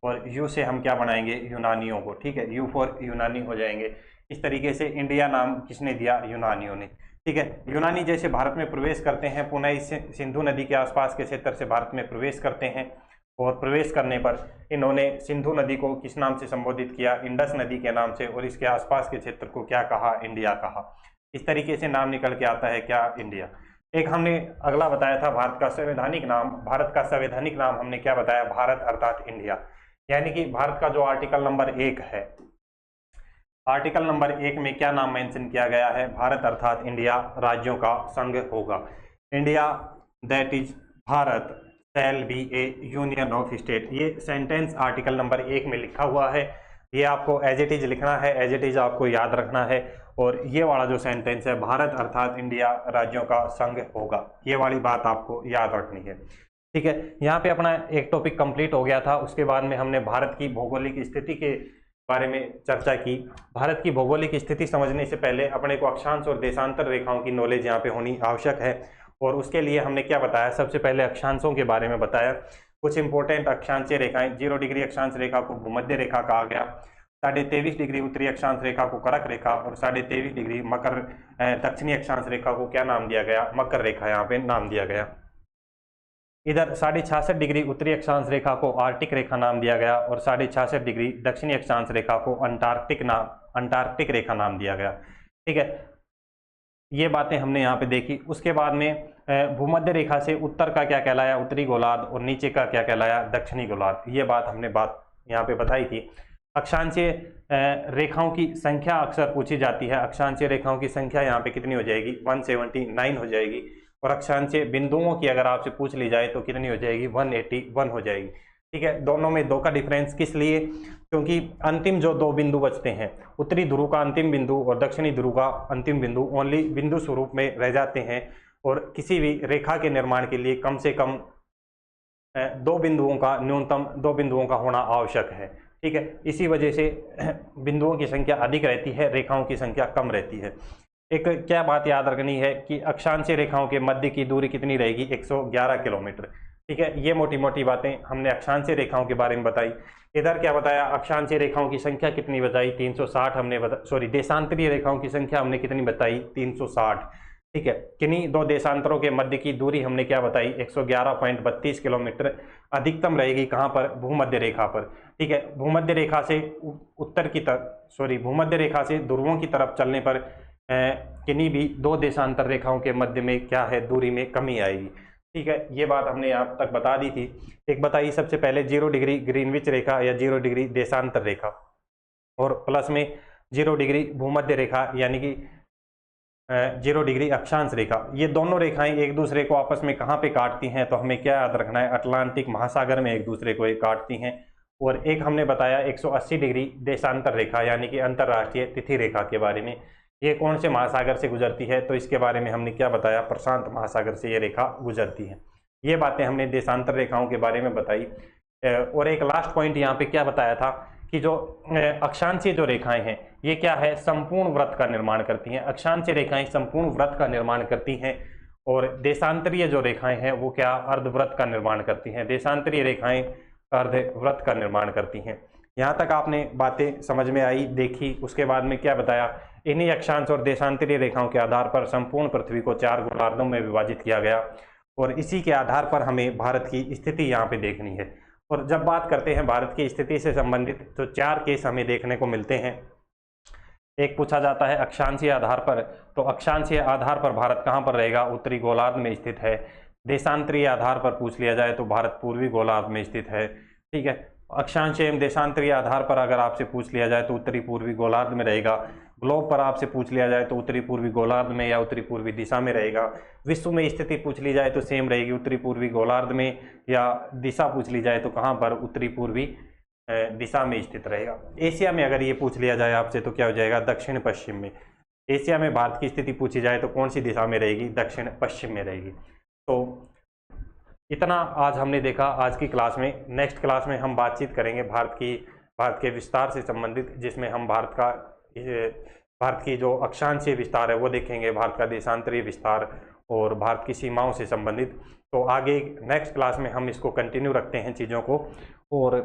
और यू से हम क्या बनाएंगे? यूनानियों को। ठीक है। यू फॉर यूनानी हो जाएंगे। इस तरीके से इंडिया नाम किसने दिया? यूनानियों ने। ठीक है। यूनानी जैसे भारत में प्रवेश करते हैं, पुनः इस सिंधु नदी के आसपास के क्षेत्र से भारत में प्रवेश करते हैं, और प्रवेश करने पर इन्होंने सिंधु नदी को किस नाम से संबोधित किया? इंडस नदी के नाम से, और इसके आसपास के क्षेत्र को क्या कहा? इंडिया कहा। इस तरीके से नाम निकल के आता है क्या? इंडिया। एक हमने अगला बताया था भारत का संवैधानिक नाम। भारत का संवैधानिक नाम हमने क्या बताया? भारत अर्थात इंडिया। यानी कि भारत का जो आर्टिकल नंबर 1 है, आर्टिकल नंबर 1 में क्या नाम मेंशन किया गया है? भारत अर्थात इंडिया राज्यों का संघ होगा। India that is Bharat shall be A union of state. ये सेंटेंस आर्टिकल नंबर 1 में लिखा हुआ है। ये आपको एज इट इज लिखना है, एज इट इज आपको याद रखना है। और ये वाला जो सेंटेंस है, भारत अर्थात इंडिया राज्यों का संघ होगा, ये वाली बात आपको याद रखनी है। ठीक है। यहाँ पे अपना एक टॉपिक कंप्लीट हो गया था। उसके बाद में हमने भारत की भौगोलिक स्थिति के बारे में चर्चा की। भारत की भौगोलिक स्थिति समझने से पहले अपने को अक्षांश और देशांतर रेखाओं की नॉलेज यहाँ पे होनी आवश्यक है। और उसके लिए हमने क्या बताया? सबसे पहले अक्षांशों के बारे में बताया। कुछ इंपॉर्टेंट अक्षांशीय रेखाएं। 0 डिग्री अक्षांश रेखा को भूमध्य रेखा कहा गया। 23.5 डिग्री उत्तरी अक्षांश रेखा को करक रेखा, और 23.5 डिग्री मकर दक्षिणी अक्षांश रेखा को क्या नाम दिया गया? मकर रेखा यहाँ पे नाम दिया गया। इधर 66.5 डिग्री उत्तरी अक्षांश रेखा को आर्टिक रेखा नाम दिया गया, और 66.5 डिग्री दक्षिणी अक्षांश रेखा को अंटार्कटिक रेखा नाम दिया गया। ठीक है। ये बातें हमने यहाँ पे देखी। उसके बाद में भूमध्य रेखा से उत्तर का क्या कहलाया? उत्तरी गोलार्ध, और नीचे का क्या कहलाया? दक्षिणी गोलार्ध। ये बात हमने यहाँ पे बताई थी। अक्षांशीय रेखाओं की संख्या अक्सर पूछी जाती है। अक्षांशीय रेखाओं की संख्या यहाँ पे कितनी हो जाएगी? 179 हो जाएगी। और अक्षांशीय बिंदुओं की अगर आपसे पूछ ली जाए तो कितनी हो जाएगी? 181 हो जाएगी। ठीक है। दोनों में 2 का डिफरेंस किस लिए? क्योंकि अंतिम जो 2 बिंदु बचते हैं, उत्तरी ध्रुव का अंतिम बिंदु और दक्षिणी ध्रुव का अंतिम बिंदु, ओनली बिंदु स्वरूप में रह जाते हैं, और किसी भी रेखा के निर्माण के लिए कम से कम 2 बिंदुओं का, न्यूनतम 2 बिंदुओं का होना आवश्यक है। ठीक है। इसी वजह से बिंदुओं की संख्या अधिक रहती है, रेखाओं की संख्या कम रहती है। एक क्या बात याद रखनी है कि अक्षांशीय रेखाओं के मध्य की दूरी कितनी रहेगी? 111 किलोमीटर। ठीक है। ये मोटी मोटी बातें हमने अक्षांशीय रेखाओं के बारे में बताई। इधर क्या बताया? अक्षांशीय रेखाओं की संख्या कितनी बताई? 360 हमने देशांतरीय रेखाओं की संख्या हमने कितनी बताई? 360। ठीक है। किन्हीं 2 देशांतरों के मध्य की दूरी हमने क्या बताई? 111.32 किलोमीटर अधिकतम रहेगी। कहाँ पर? भूमध्य रेखा पर। ठीक है। भूमध्य रेखा से भूमध्य रेखा से ध्रुवों की तरफ चलने पर किन्हीं भी 2 देशांतर रेखाओं के मध्य में क्या है? दूरी में कमी आएगी। ठीक है। ये बात हमने यहाँ तक बता दी थी। एक बताइए सबसे पहले 0 डिग्री ग्रीनविच रेखा या 0 डिग्री देशांतर रेखा, और प्लस में 0 डिग्री भूमध्य रेखा यानी कि 0 डिग्री अक्षांश रेखा। ये दोनों रेखाएं एक दूसरे को आपस में कहाँ पे काटती हैं? तो हमें क्या याद रखना है? अटलांटिक महासागर में एक दूसरे को काटती हैं। और एक हमने बताया 180 डिग्री देशांतर रेखा यानी कि अंतर्राष्ट्रीय तिथि रेखा के बारे में। ये कौन से महासागर से गुजरती है, तो इसके बारे में हमने क्या बताया, प्रशांत महासागर से ये रेखा गुजरती है। ये बातें हमने देशांतर रेखाओं के बारे में बताई। और एक लास्ट पॉइंट यहाँ पे क्या बताया था कि जो अक्षांशीय जो रेखाएं हैं ये क्या है, संपूर्ण वृत्त का निर्माण करती हैं। अक्षांशीय रेखाएं संपूर्ण वृत्त का निर्माण करती हैं और देशांतरीय जो रेखाएं हैं वो क्या, अर्धवृत्त का निर्माण करती हैं। देशांतरीय रेखाएं अर्धवृत्त का निर्माण करती हैं। यहाँ तक आपने बातें समझ में आई, देखी। उसके बाद में क्या बताया, इन्हीं अक्षांश और देशांतरीय रेखाओं के आधार पर संपूर्ण पृथ्वी को 4 गोलार्धों में विभाजित किया गया और इसी के आधार पर हमें भारत की स्थिति यहाँ पे देखनी है। और जब बात करते हैं भारत की स्थिति से संबंधित तो 4 केस हमें देखने को मिलते हैं। एक पूछा जाता है अक्षांशीय आधार पर, तो अक्षांशीय आधार पर भारत कहाँ पर रहेगा, उत्तरी गोलार्ध में स्थित है। देशांतरीय आधार पर पूछ लिया जाए तो भारत पूर्वी गोलार्ध में स्थित है। ठीक है, अक्षांशीय एवं देशांतरीय आधार पर अगर आपसे पूछ लिया जाए तो उत्तरी पूर्वी गोलार्ध में रहेगा। ग्लोब पर आपसे पूछ लिया जाए तो उत्तरी पूर्वी गोलार्ध में या उत्तरी पूर्वी दिशा में रहेगा। विश्व में स्थिति पूछ ली जाए तो सेम रहेगी, उत्तरी पूर्वी गोलार्ध में, या दिशा पूछ ली जाए तो कहाँ पर, उत्तरी पूर्वी दिशा में स्थित रहेगा। एशिया में अगर ये पूछ लिया जाए आपसे तो क्या हो जाएगा, दक्षिण पश्चिम में। एशिया में भारत की स्थिति पूछी जाए तो कौन सी दिशा में रहेगी, दक्षिण पश्चिम में रहेगी। तो इतना आज हमने देखा आज की क्लास में। नेक्स्ट क्लास में हम बातचीत करेंगे भारत के विस्तार से संबंधित, जिसमें हम भारत की जो अक्षांशीय विस्तार है वो देखेंगे, भारत का देशांतरीय विस्तार और भारत की सीमाओं से संबंधित। तो आगे नेक्स्ट क्लास में हम इसको कंटिन्यू रखते हैं चीज़ों को, और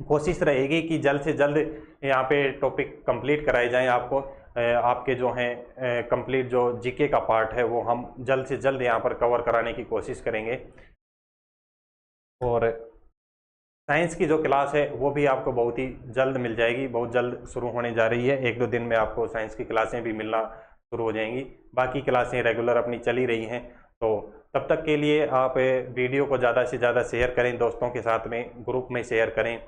कोशिश रहेगी कि जल्द से जल्द यहाँ पे टॉपिक कंप्लीट कराए जाएं आपको। आपके जो हैं कंप्लीट जो जीके का पार्ट है वो हम जल्द से जल्द यहाँ पर कवर कराने की कोशिश करेंगे। और साइंस की जो क्लास है वो भी आपको बहुत ही जल्द मिल जाएगी, बहुत जल्द शुरू होने जा रही है। 1-2 दिन में आपको साइंस की क्लासें भी मिलना शुरू हो जाएंगी। बाकी क्लासें रेगुलर अपनी चली रही हैं। तो तब तक के लिए आप वीडियो को ज़्यादा से ज़्यादा शेयर करें, दोस्तों के साथ में ग्रुप में शेयर करें।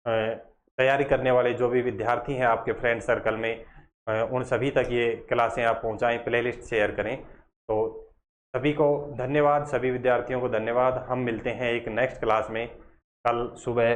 तैयारी करने वाले जो भी विद्यार्थी हैं आपके फ्रेंड सर्कल में, उन सभी तक ये क्लासें आप पहुँचाएँ, प्लेलिस्ट शेयर करें। तो सभी को धन्यवाद, सभी विद्यार्थियों को धन्यवाद। हम मिलते हैं एक नेक्स्ट क्लास में कल सुबह